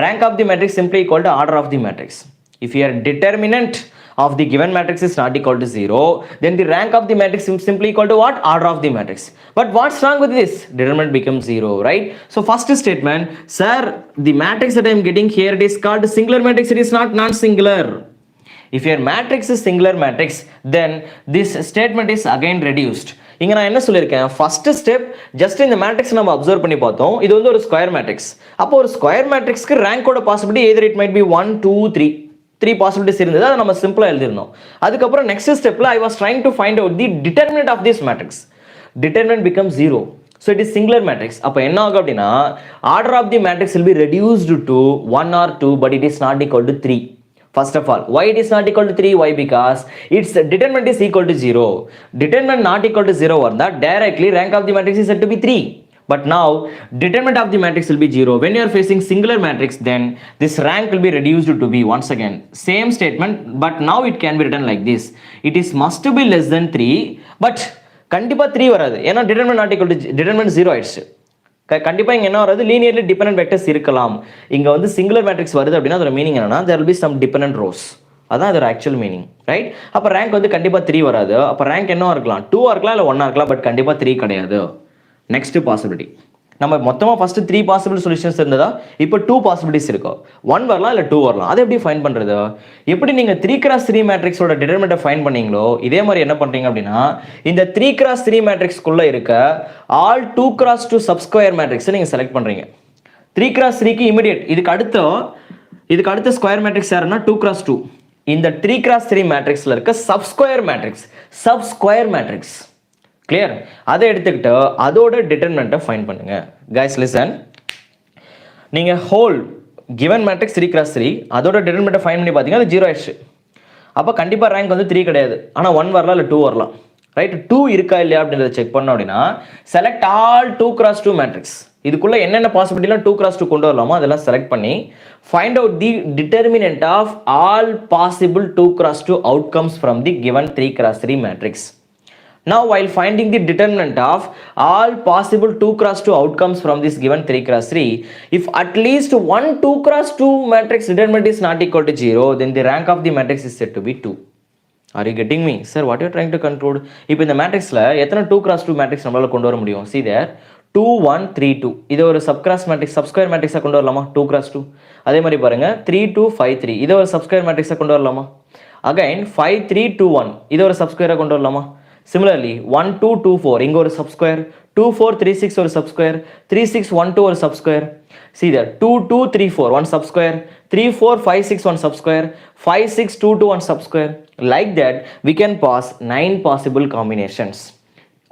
rank of the matrix simply equal to order of the matrix. If your determinant of the given matrix is not equal to 0, then the rank of the matrix is simply equal to what? Order of the matrix. But what's wrong with this? Determinant becomes 0, right? So first statement, sir, the matrix that I am getting here, it is called singular matrix, it is not non-singular. If your matrix is singular matrix, then this statement is again reduced. இங்க நான் என்ன சொல்லியிருக்கேன்? First step, just இந்த matrix நம்ம observe பண்ணி பார்த்தோம். இது வந்து ஒரு ஸ்கொயர் மேட்ரிக்ஸ். அப்போ ஒரு ஸ்கொயர் மேட்ரிக்ஸ்க்கு ரேங்கோட possibility either it might be 1 2 3 possibilities இருந்தது. அதை நம்ம சிம்பிளாக எழுதிருந்தோம். அதுக்கப்புறம் நெக்ஸ்ட் ஸ்டெப்பில் I was trying to find out the determinant of this matrix. Determinant become 0. So it is singular matrix. அப்போ என்ன ஆகும் அப்படின்னா, order of the matrix will be reduced to 1 or 2, but it is not equal to 3. First of all, why it is not equal to 3? Why? Because its determinant is equal to 0. Determinant not equal to 0 or that directly rank of the matrix is said to be 3. But now determinant of the matrix will be 0. When you are facing singular matrix, then this rank will be reduced to be, once again, same statement, but now it can be written like this. It is must to be less than 3, but கண்டிப்பா 3 வராது. ஏன்னா determinant not equal to determinant 0 ஆயிடுச்சு. கண்டிப்பா இங்க என்ன வராது? Linearly dependent vectors இருக்கலாம். இங்க வந்து சிங்குலர் மேட்ரிக்ஸ் வருது அப்படின்னா அதோட மீனிங் என்னன்னா, there will be some dependent rows. அதான் அதோட ஆக்சுவல் மீனிங், ரைட்? அப்ப ரேங்க் வந்து கண்டிப்பா 3 வராது. அப்ப ரேங்க் என்ன இருக்கலாம்? 2 இருக்கலாம், இல்ல 1 இருக்கலாம், பட் கண்டிப்பா 3 கிடையாது. நெக்ஸ்ட் பாசிபிலிட்டி, நம்ம மொத்தமா ஃபர்ஸ்ட் 3 பாசிபிள் சொல்யூஷன்ஸ் இருந்ததா, இப்போ 2 பாசிபிலிட்டிஸ் இருக்கும். 1 வரலாம், இல்ல 2 வரலாம். அதை எப்படி ஃபைண்ட் பண்றது? எப்படி நீங்க 3x3 மேட்ரிக்ஸோட டிட்டர்மினன்ட்டை ஃபைண்ட் பண்ணீங்களோ, இதே மாதிரி என்ன பண்றீங்க அப்படின்னா, இந்த 3x3 மேட்ரிக்ஸ்க்குள்ள இருக்க ஆல் 2x2 சப்ஸ்கொயர் மேட்ரிக்ஸை நீங்க செலக்ட் பண்றீங்க. 3x3க்கு இமிடியேட், இதுக்கு அடுத்த ஸ்கொயர் மேட்ரிக்ஸ் யாருன்னா 2x2. இந்த 3x3 மேட்ரிக்ஸ்ல இருக்க சப்ஸ்கொயர் மேட்ரிக்ஸ் கிளியர்? அதை எடுத்துக்கிட்டு அதோட டிட்டர்மினன்ட்டை ஃபைண்ட் பண்ணுங்க. கைஸ் லிசன், நீங்க ஹோல் கிவன் மேட்ரிக்ஸ் 3x3 அதோட டிட்டர்மினன்ட்டை ஃபைண்ட் பண்ணி பார்த்தீங்கன்னா அது 0 ஆயிடுச்சு. அப்போ கண்டிப்பாக ரேங்க் வந்து 3 கிடையாது. ஆனால் 1 வரலாம், இல்லை 2 வரலாம், ரைட்? 2 இருக்கா இல்லையா அப்படின்றத செக் பண்ணோம் அப்படின்னா, செலக்ட் ஆல் 2x2 மேட்ரிக்ஸ். இதுக்குள்ள என்னென்ன பாசிபிலிட்டிலாம் 2x2 கொண்டு வரலாமோ அதெல்லாம் செலக்ட் பண்ணி find out the determinant of all possible 2x2 outcomes from the given 3x3 matrix. Now, while finding the determinant of all possible 2x2 outcomes from this given 3x3, if at least one 2x2 matrix determinant is not equal to 0, then the rank of the matrix is said to be 2. Are you getting me? Sir, what you are trying to conclude? இப்போ இந்த மேட்ரிக்ஸில் எத்தனை 2x2 matrix நம்மளால கொண்டு வர முடியும்? See there, 2 1 3 2 இதை ஒரு சப்கிராஸ் மேட்ரிக்ஸ் சப்ஸ்கொயர் மேட்ரிக்ஸாக கொண்டு வரலாமா 2 cross 2 அதே மாதிரி பாருங்க 3 2 5 3 இதை ஒரு சப்ஸ்கொயர் மேட்ரிக்ஸாக கொண்டு வரலாமா அகைன் 5 3 2 1 இதை ஒரு சப்ஸ்கொயராக கொண்டு வரலாமா சிமிலர்லி 1 2 2 4 இங்கே ஒரு சப்ஸ்கொயர் 2 4 3 6 ஒரு சப்ஸ்கொயர் 3 6 1 2 ஒரு sub-square see there 2 2 3 4 one subsquare 3 4 5 6 one subsquare 5 6 2 2 one subsquare like that we can pass 9 possible combinations.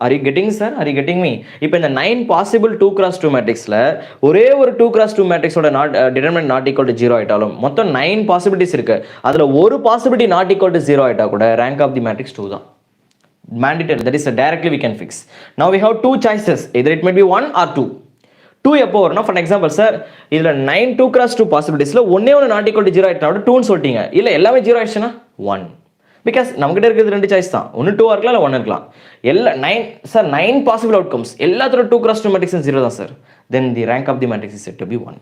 Are you getting sir? Are you getting me? இப்போ இந்த 9 possible 2 cross 2 matrixல ஒரே ஒரு 2 cross 2 matrixோட determinant not equal to 0 ஆயிட்டாலும் மொத்தம் 9 possibilities இருக்கு அதுல ஒரு possibility not equal to 0 ஆயிட்டா கூட rank of the matrix 2 தான் mandatory, that is directly we can fix. Now we have two choices, either it may be 1 or 2. 2 எப்போ வரும்னா for example sir இதில் 9 2 cross 2 பாசிபிலிட்டிஸில் ஒன்னே ஒன்று நாட் ஈக்குவல் டு 0 ஆகிட்டா 2ன்னு சொல்லிட்டீங்க இல்லை எல்லாமே 0 ஆயிடுச்சுன்னா 1 பிகாஸ் நம்மகிட்ட இருக்கிறது 2 சாய்ஸ் தான் ஒன்று 2 இருக்கலாம் இல்லை 1 இருக்கலாம் எல்லா 9 சார் 9 பாசிபிள் அவுட்கம்ஸ் எல்லாத்தோட 2 cross 2 மேட்ரிக்ஸ் 0 தான் sir then the rank of the matrix is set to be 1.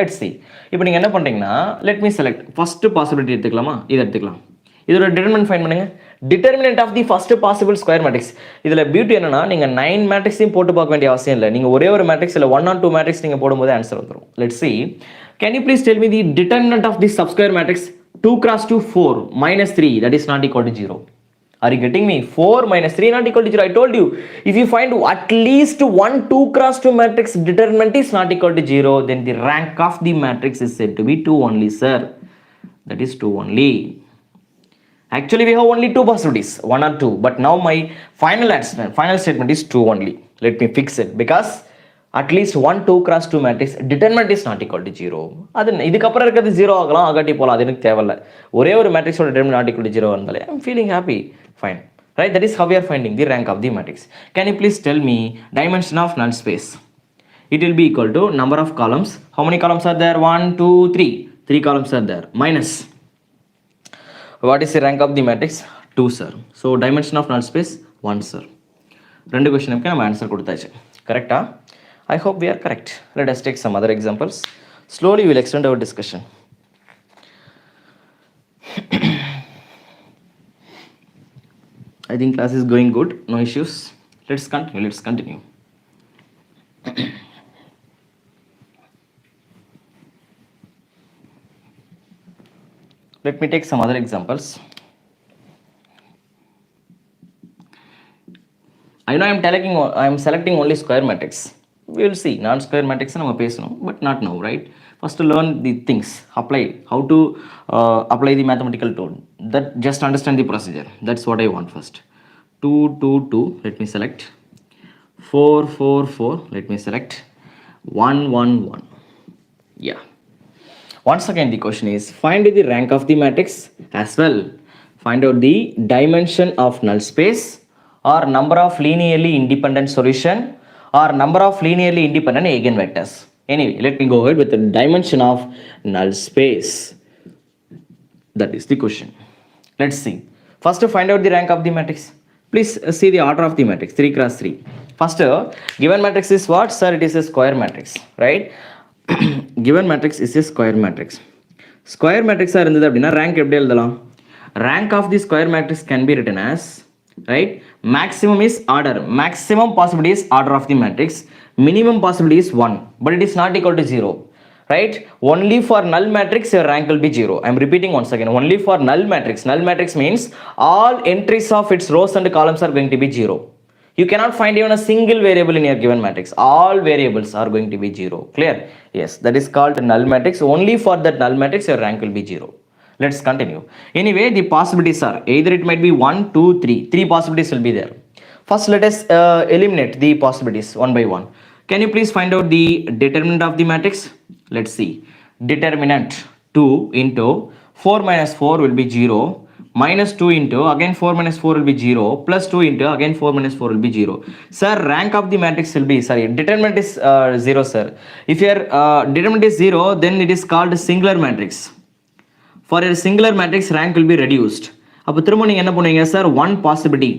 Let's see இப்போ நீங்கள் என்ன பண்ணுறீங்கன்னா let me select first possibility எடுத்துக்கலாமா இதை எடுத்துக்கலாம் இதோட டிட்டர்மினன்ட் ஃபைண்ட் பண்ணுங்க determinant of the first possible square matrix இதில் பியூட்டி என்னன்னா நீங்கள் 9 மேட்ரிக்ஸையும் போட்டு பார்க்க வேண்டிய அவசியம் இல்லை நீங்கள் ஒரே ஒரு மேட்ரிக்ஸ் இல்லை 1 or 2 மேட்ரிக்ஸ் நீங்கள் போடும்போது ஆன்சர் வந்துடும். Let's see can you please tell me the determinant of the subsquare matrix 2 cross 2 4 minus 3 that is not equal to 0. Are you getting me? 4 minus 3 not equal to 0. I told you if you find at least one 2 cross 2 matrix determinant is not equal to 0 then the rank of the matrix is said to be 2 only sir. That is 2 only. Actually we have only two possibilities 1 or 2 but now my final statement is 2 only. Let me fix it because at least one 2 cross 2 matrix determinant is not equal to 0. அது இதுக்கப்புறம் இருக்கிறது 0 ஆகலாம் ஆகாட்டி போகலாம் அது எனக்கு தேவையில்லை ஒரே ஒரு மேட்ரிக்ஸோட determinant not equal to 0 வந்தாலே I'm feeling happy fine right. That is how we are finding the rank of the matrix. Can you please tell me dimension of null space? It will be equal to number of columns. How many columns are there? 1 2 3 columns are there minus what is the rank of the matrix 2 sir. So dimension of null space 1 sir. ரெண்டு क्वेश्चनக்கு நம்ம answer கொடுத்தாச்சு கரெக்ட்டா? I hope we are correct. Let us take some other examples. Slowly we will extend our discussion. I think class is going good, no issues. Let's continue. Let me take some other examples. I know I am selecting only square matrix. We will see non-square matrix நம்ம பேசணும் but not now right. First to learn the things, apply how to apply the mathematical tool, that just understand the procedure. That's what I want first. 2 2 2 let me select 4 4 4 let me select 1 1 1. Yeah, once again the question is find the rank of the matrix as well find out the dimension of null space or number of linearly independent solution or number of linearly independent eigenvectors. Anyway, let me go ahead with the dimension of null space. That is the question. Let's see. First to find out the rank of the matrix. Please see the order of the matrix 3 cross 3. First given matrix is what sir? It is a square matrix right. Given matrix is a square matrix. Square matrix ஆ இருந்தது அப்படின்னா rank எப்படி எழுதலாம்? Rank of the square matrix can be written as right maximum is order, maximum possibility is order of the matrix, minimum possibility is 1 but it is not equal to 0 right. Only for null matrix your rank will be 0. I am repeating once again, only for null matrix means all entries of its rows and columns are going to be 0. You cannot find even a single variable in your given matrix, all variables are going to be 0. Clear? Yes, that is called null matrix. Only for that null matrix your rank will be 0. Let's continue. Anyway, the possibilities are either it might be 1 2 3 possibilities will be there. First let us eliminate the possibilities one by one. Can you please find out the determinant of the matrix? Let's see. Determinant 2 into 4 minus 4 will be 0 minus 2 into again 4 minus 4 will be 0 plus 2 into again 4 minus 4 will be 0. Sir, rank of the matrix will be determinant is 0 sir. If your determinant is 0 then it is called singular matrix. For a singular matrix rank will be reduced. அப்போ திரும்ப நீங்கள் என்ன பண்ணுவீங்க sir 1 possibility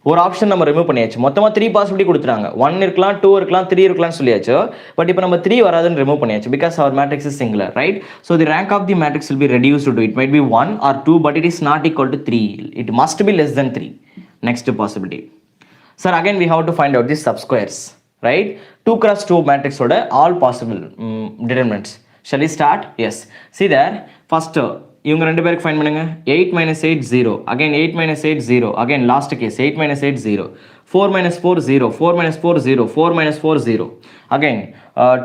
ஒரு option நம்ம remove பண்ணியாச்சு மொத்தமாக 3 possibility கொடுத்துறாங்க 1 இருக்கலாம் 2 இருக்கலாம் 3 இருக்கலாம்னு சொல்லியாச்சு பட் இப்போ நம்ம 3 வராதுன்னு ரிமூவ் பண்ணியாச்சு because our matrix is singular right. So the rank of the matrix will be reduced to it might be 1 or 2 but it is not equal to 3. It must be less than 3. Next possibility sir, again we have to find out the subsquares right. 2 cross 2 matrix order all possible determinants. Shall we start? Yes. See there, first இவங்க ரெண்டு பேருக்கு find பண்ணுங்க. 8 minus 8 0, again 8 minus 8 0, again last case 8 minus 8 0, 4 minus 4 0, 4 minus 4 0, 4 minus 4 0, again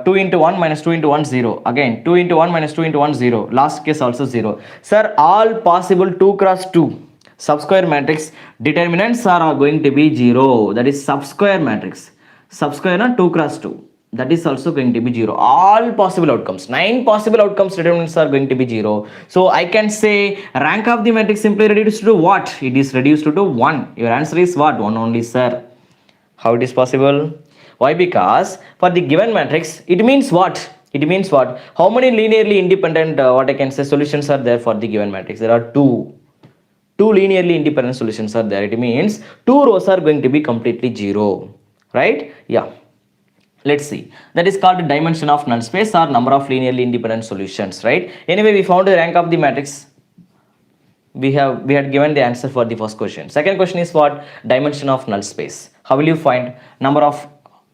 2 into 1 minus 2 into 1 0, again 2 into 1 minus 2 into 1 0, last case also 0. Sir, all possible 2 cross 2 subsquare matrix determinants are going to be 0. That is subsquare matrix. Subsquare na 2 cross 2. That is also going to be 0. All possible outcomes, 9 possible outcomes determinants are going to be 0. So I can say rank of the matrix simply reduced to what? It is reduced to 1. Your answer is what? 1 only, sir. How it is possible? Why? Because for the given matrix, it means what? It means what? How many linearly independent what I can say solutions are there for the given matrix? There are two linearly independent solutions are there. It means 2 rows are going to be completely 0, right? Yeah. Let's see. That is called dimension of null space or number of linearly independent solutions, right? Anyway, we found the rank of the matrix. We had given the answer for the first question. Second question is what? Dimension of null space. How will you find number of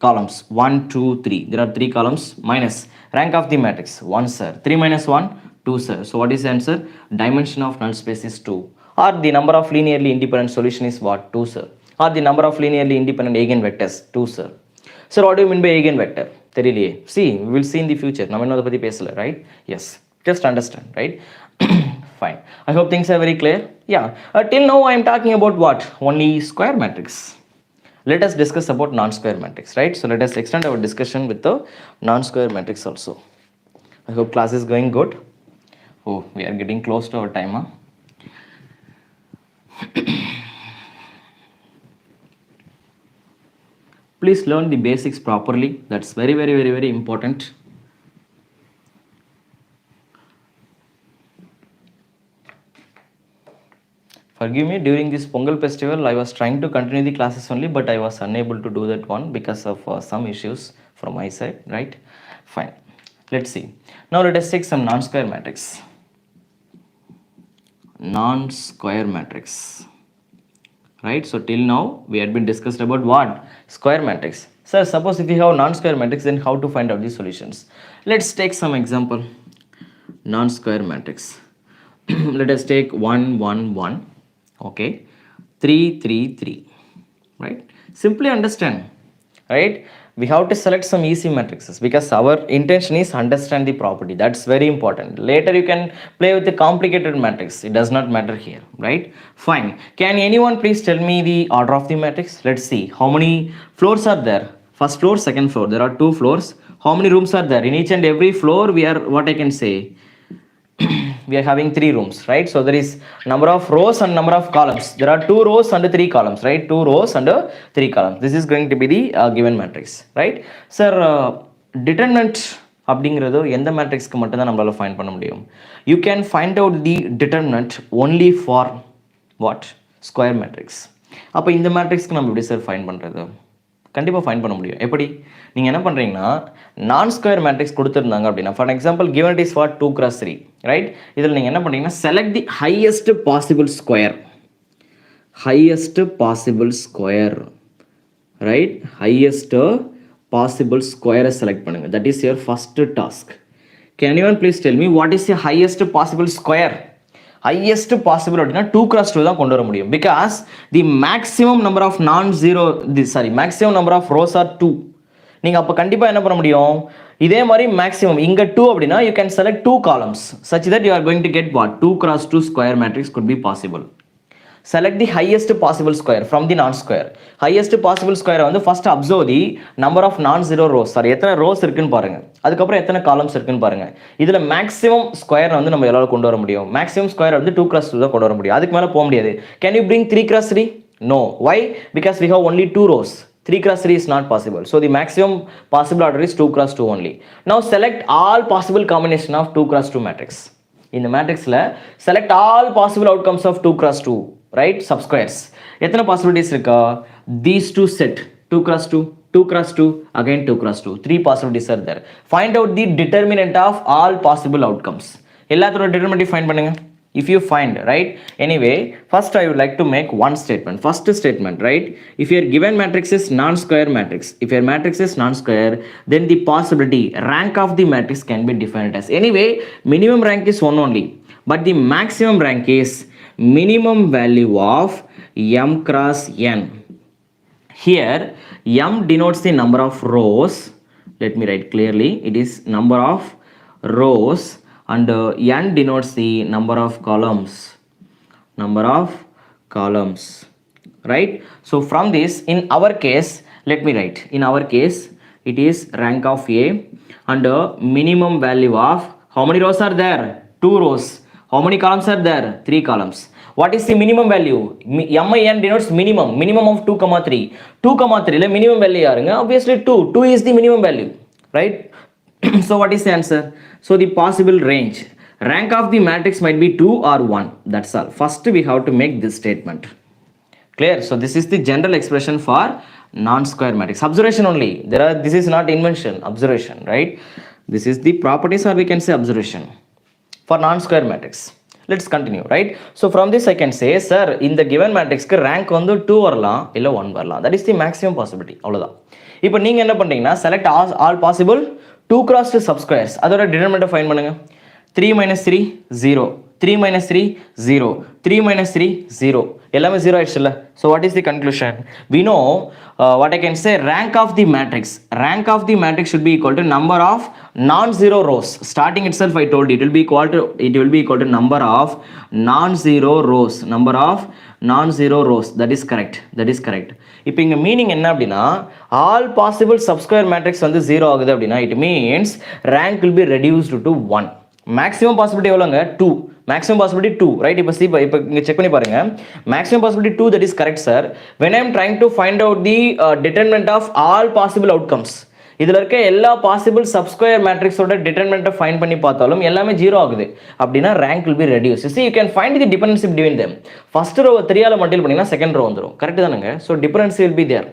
columns? 1, 2, 3. There are 3 columns minus rank of the matrix. 1, sir. 3 minus 1, 2, sir. So what is the answer? Dimension of null space is 2. Or the number of linearly independent solution is what? 2, sir. Or the number of linearly independent eigenvectors? 2, sir. Sir, what do you mean by eigenvector? தெரியலையே. See, we will see in the future. நம்ம இன்னும் அதை பற்றி பேசல, right? Yes. Just understand, right? Fine. I hope things are very clear. Yeah. Till now, I am talking about what? Only square matrix. Let us discuss about non-square matrix, right? So let us extend our discussion with the non-square matrix also. I hope class is going good. Oh, we are getting close to our time, huh? Please learn the basics properly. That's very important. Forgive me, during this Pongal festival, I was trying to continue the classes only, but I was unable to do that one because of some issues from my side, right? Fine. Let's see. Now let us take some non-square matrix. Non-square matrix. Right? So till now we had been discussed about what? Square matrix. Sir, suppose if you have non-square matrix, then how to find out the solutions? Let's take some example. Non-square matrix. Let us take 1, 1, 1. Okay. 3, 3, 3. Right? Simply understand. Right? We have to select some easy matrices because our intention is understand the property. That's very important. Later you can play with the complicated matrix. It does not matter here, right? Fine. Can anyone please tell me the order of the matrix? Let's see. How many floors are there? First floor, second floor. There are 2 floors. How many rooms are there? In each and every floor we are, what I can say, we are having 3 rooms, right? So there is number of rows and number of columns. There are 2 rows and 3 columns, right? 2 rows and 3 columns. This is going to be the given matrix, right? Sir, determinant அப்படிங்கிறது எந்த மேட்ரிக்ஸ்க்கு மட்டும் தான் நம்மளால find பண்ண முடியும்? You can find out the determinant only for what? Square matrix. அப்போ இந்த மேட்ரிக்ஸ்க்கு நம்ம எப்படி சார் ஃபைண்ட் பண்ணுறது? கண்டிப்பாக ஃபைண்ட் பண்ண முடியும். எப்படி? நீங்கள் என்ன பண்ணுறீங்கன்னா நான் ஸ்கொயர் மேட்ரிக்ஸ் கொடுத்துருந்தாங்க அப்படின்னா, for example given it is what 2 cross 3, right? இதில் நீங்கள் என்ன பண்ணுறீங்கன்னா select the highest possible square, right? Highest possible square select பண்ணுங்க. That is your first task. Can anyone please tell me what is the highest possible square? Highest possible அப்படின்னா 2 cross 2 தான் கொண்டு வர முடியும். Because the maximum number of maximum number of rows are 2. நீங்கள் அப்போ கண்டிப்பாக என்ன பண்ண முடியும்? இதே மாதிரி maximum இங்கே 2 அப்படின்னா you can select 2 columns such that you are going to get what? 2 cross 2 square matrix could be possible. Select the highest possible square from the non-square. Highest possible square வந்து first observe the number of non-zero rows. Sorry, எத்தனை rows இருக்குன்னு பாருங்க. அதுக்கப்புறம் எத்தனை columns இருக்குன்னு பாருங்க. இதில் maximum square வந்து நம்ம எல்லாரும் கொண்டு வர முடியும். Maximum square வந்து 2 cross 2 தான் கொண்டு வர முடியும். அதுக்கு மேலே போக முடியாது. Can you bring 3 cross 3? No. Why? Because we have only 2 rows. 3 cross 3 is not possible. So the maximum possible order is 2 cross 2 only. Now select all possible combination of 2 cross 2 matrix. In the matrix select all possible outcomes of 2 cross 2. Right? Subsquares. எத்தனை possibilities இருக்கா? These two set 2 cross 2, 2 cross 2, again 2 cross 2. 3 possibilities are there. Find out the determinant of all possible outcomes. எல்லாத்தோட determinant find பண்ணுங்க. if you find, right? Anyway, first I would like to make one statement. First statement, right? If your given matrix is non-square matrix, if your matrix is non-square, then the possibility rank of the matrix can be defined as, anyway, minimum rank is 1 only, but the maximum rank is minimum value of m cross n. Here m denotes the number of rows. Let me write clearly, it is number of rows, and n denotes the number of columns, right? So from this, in our case, let me write, in our case it is rank of a, and minimum value of, how many rows are there? 2 rows. How many columns are there? 3 columns. What is the minimum value? M denotes minimum of 2 comma 3. 2 comma 3 le minimum value yarunga, obviously 2 is the minimum value, right? So what is the answer? So the possible range, rank of the matrix might be 2 or 1. That's all. First we have to make this statement. Clear? So this is the general expression for non-square matrix. Observation only. This is not invention, observation, right? This is the properties, or we can say observation for non-square matrix. Let's continue, right? So from this I can say, sir, in the given matrix rank வந்து 2 வரலாம் இல்ல 1 வரலாம். That is the maximum possibility. அவ்வளவுதான். இப்போ நீங்க என்ன பண்றீங்கன்னா, select all possible 2 cross 2 subsquares. அதோட determinant ஃபைண்ட் பண்ணுங்க. 3 minus 3 0, 3 minus 3 0, 3 minus 3 0. எல்லாமே 0 ஆயிடுச்சுல. So what is the conclusion? We know what I can say, rank of the matrix should be equal to number of non-zero rows. Starting itself I told you, it will be equal to number of non-zero rows. That is correct. இப்போ இங்க meaning என்ன அப்படின்னா, all possible subsquare matrix வந்து 0 ஆகுது அப்படின்னா, it means rank will be reduced to 1. maximum possibility எவ்வளவுங்க? 2. maximum possibility 2, right? இப்போ இங்க check பண்ணி பாருங்க, maximum possibility 2, that is correct sir. When I am trying to find out the determinant of all possible outcomes, இதுல இருக்க எல்லா possible sub-square மேட்ரிக்ஸோட டிட்டர்மினன்ட்டை find பண்ணி பார்த்தாலும் எல்லாமே 0 ஆகுது அப்படின்னா rank will be reduced. See, you can find the dependency between them. first row 3 ஆல multiply பண்ணீங்கன்னா செகண்ட் row வந்துரும். கரெக்ட் தானங்க? so dependency will be there.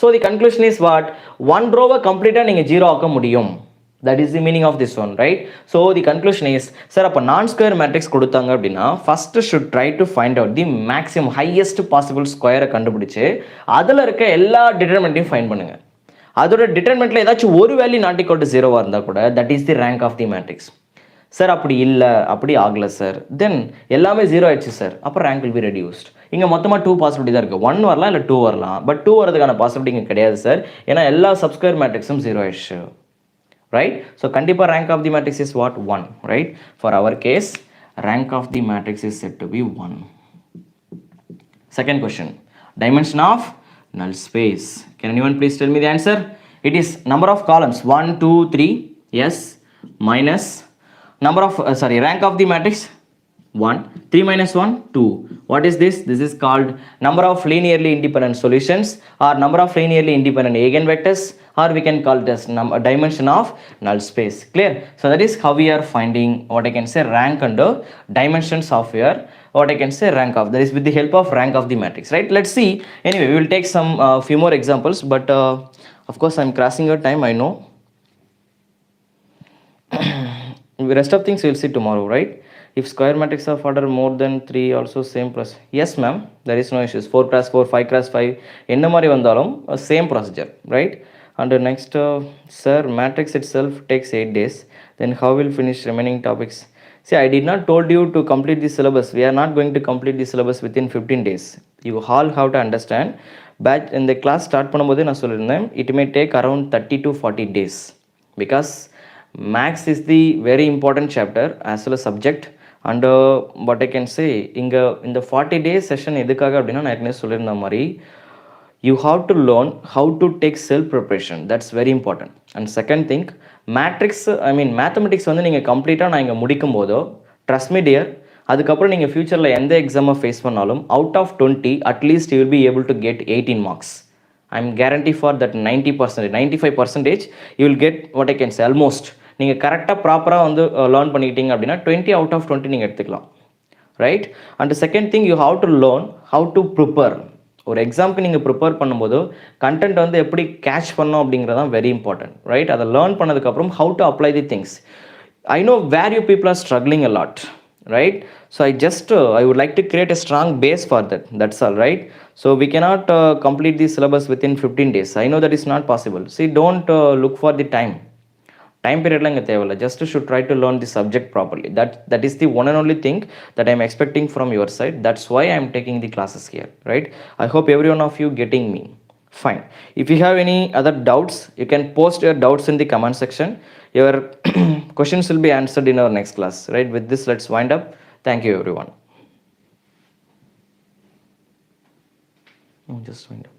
so the conclusion is what? one row கம்ப்ளீட்டா நீங்க 0 ஆக்க முடியும். that is the meaning of this one, right? so the conclusion is, sir, அப்ப non-square matrix கொடுத்தாங்க அப்படின்னா first should try to find out the maximum highest possible square கண்டுபிடிச்சு அதுல இருக்க எல்லா டிட்டர்மினன்ட்டையும் ஃபைண்ட் பண்ணுங்க. அதோட டிட்டர்மினன்ட்ல ஏதாச்சும் ஒரு வேல்யூ நாட் ஈக்குவல் டு 0 ஆ இருந்தா கூட that is the rank of the matrix. Sir அப்படி இல்ல, அப்படி ஆகல சார், தென் எல்லாமே 0 ஆயிடுச்சு சார், அப்போ rank will be reduced. இங்க மொத்தமா 2 பாசிபிலிட்டி தான் இருக்கு. 1 வரலாம் இல்ல 2 வரலாம், பட் 2 வரதுக்கான பாசிபிலிட்டி இங்க கிடையாது சார், ஏன்னா எல்லா சப்ஸ்கொயர் மேட்ரிக்ஸும் 0 ஆயிடுச்சு, right? so kandipa rank of the matrix is what? 1, right? for our case rank of the matrix is said to be 1. second question, dimension of null space. can anyone please tell me the answer? it is number of columns 1 2 3, yes, minus number of rank of the matrix 1, 3 minus 1 2. what is this? this is called number of linearly independent solutions or number of linearly independent eigenvectors, or we can call it as dimension of null space. clear? so that is how we are finding what I can say rank and dimensions of your what I can say rank of, that is with the help of rank of the matrix, right? let's see. anyway, we will take some few more examples, but of course I'm crossing your time, I know. the rest of things we'll see tomorrow, right? if square matrix of order more than 3 also same process. yes ma'am, there is no issues. 4 cross 4, 5 cross 5 என்ன மாதிரி வந்தாலும் same procedure, right? and next sir, matrix itself takes 8 days, then how will finish remaining topics? see, I did not told you to complete the syllabus. we are not going to complete the syllabus within 15 days. you all have to understand, batch in the class start பண்ணும்போது நான் சொல்லிருந்தேன், it may take around 30 to 40 days because max is the very important chapter as well as subject. and what I can say, இங்க இந்த 40 days session எதுக்காக அப்படின்னா, நான் ஏற்கனவே சொல்லியிருந்த மாதிரி you have to learn how to take self preparation. that's very important. and second thing, mathematics வந்து நீங்கள் கம்ப்ளீட்டாக நான் இங்கே முடிக்கும் போதோ, trust me dear, அதுக்கப்புறம் நீங்கள் ஃபியூச்சரில் எந்த எக்ஸாமை ஃபேஸ் பண்ணாலும் out of 20 at least you will be able to get 18 marks. I am guarantee for that 90%, 95% you will get what I can say almost. நீங்கள் கரெக்டாக ப்ராப்பராக வந்து லேர்ன் பண்ணிக்கிட்டீங்க அப்படின்னா 20 out of 20 நீங்கள் எடுத்துக்கலாம், ரைட்? And second thing, you have to learn how to prepare. ஒரு எக்ஸாமுக்கு நீங்கள் ப்ரிப்பேர் பண்ணும்போது கண்டென்ட் வந்து எப்படி கேட்ச் பண்ணோம் அப்படிங்கிறது தான் வெரி இம்பார்ட்டன்ட், ரைட்? அதை லேர்ன் பண்ணதுக்கப்புறம் how to apply the things. I know where you people are struggling a lot, right? So I would like to create a strong base for that, that's all, right? So we cannot complete the syllabus within 15 days. I know that is not possible. See, don't look for the time period lang தேவையில்ல. Just should try to learn the subject properly. That is the one and only thing that I'm expecting from your side. That's why I'm taking the classes here, right? I hope every one of you getting me. Fine. If you have any other doubts, you can post your doubts in the comment section. Your questions will be answered in our next class, right? With this, let's wind up. Thank you, everyone. Just wind up.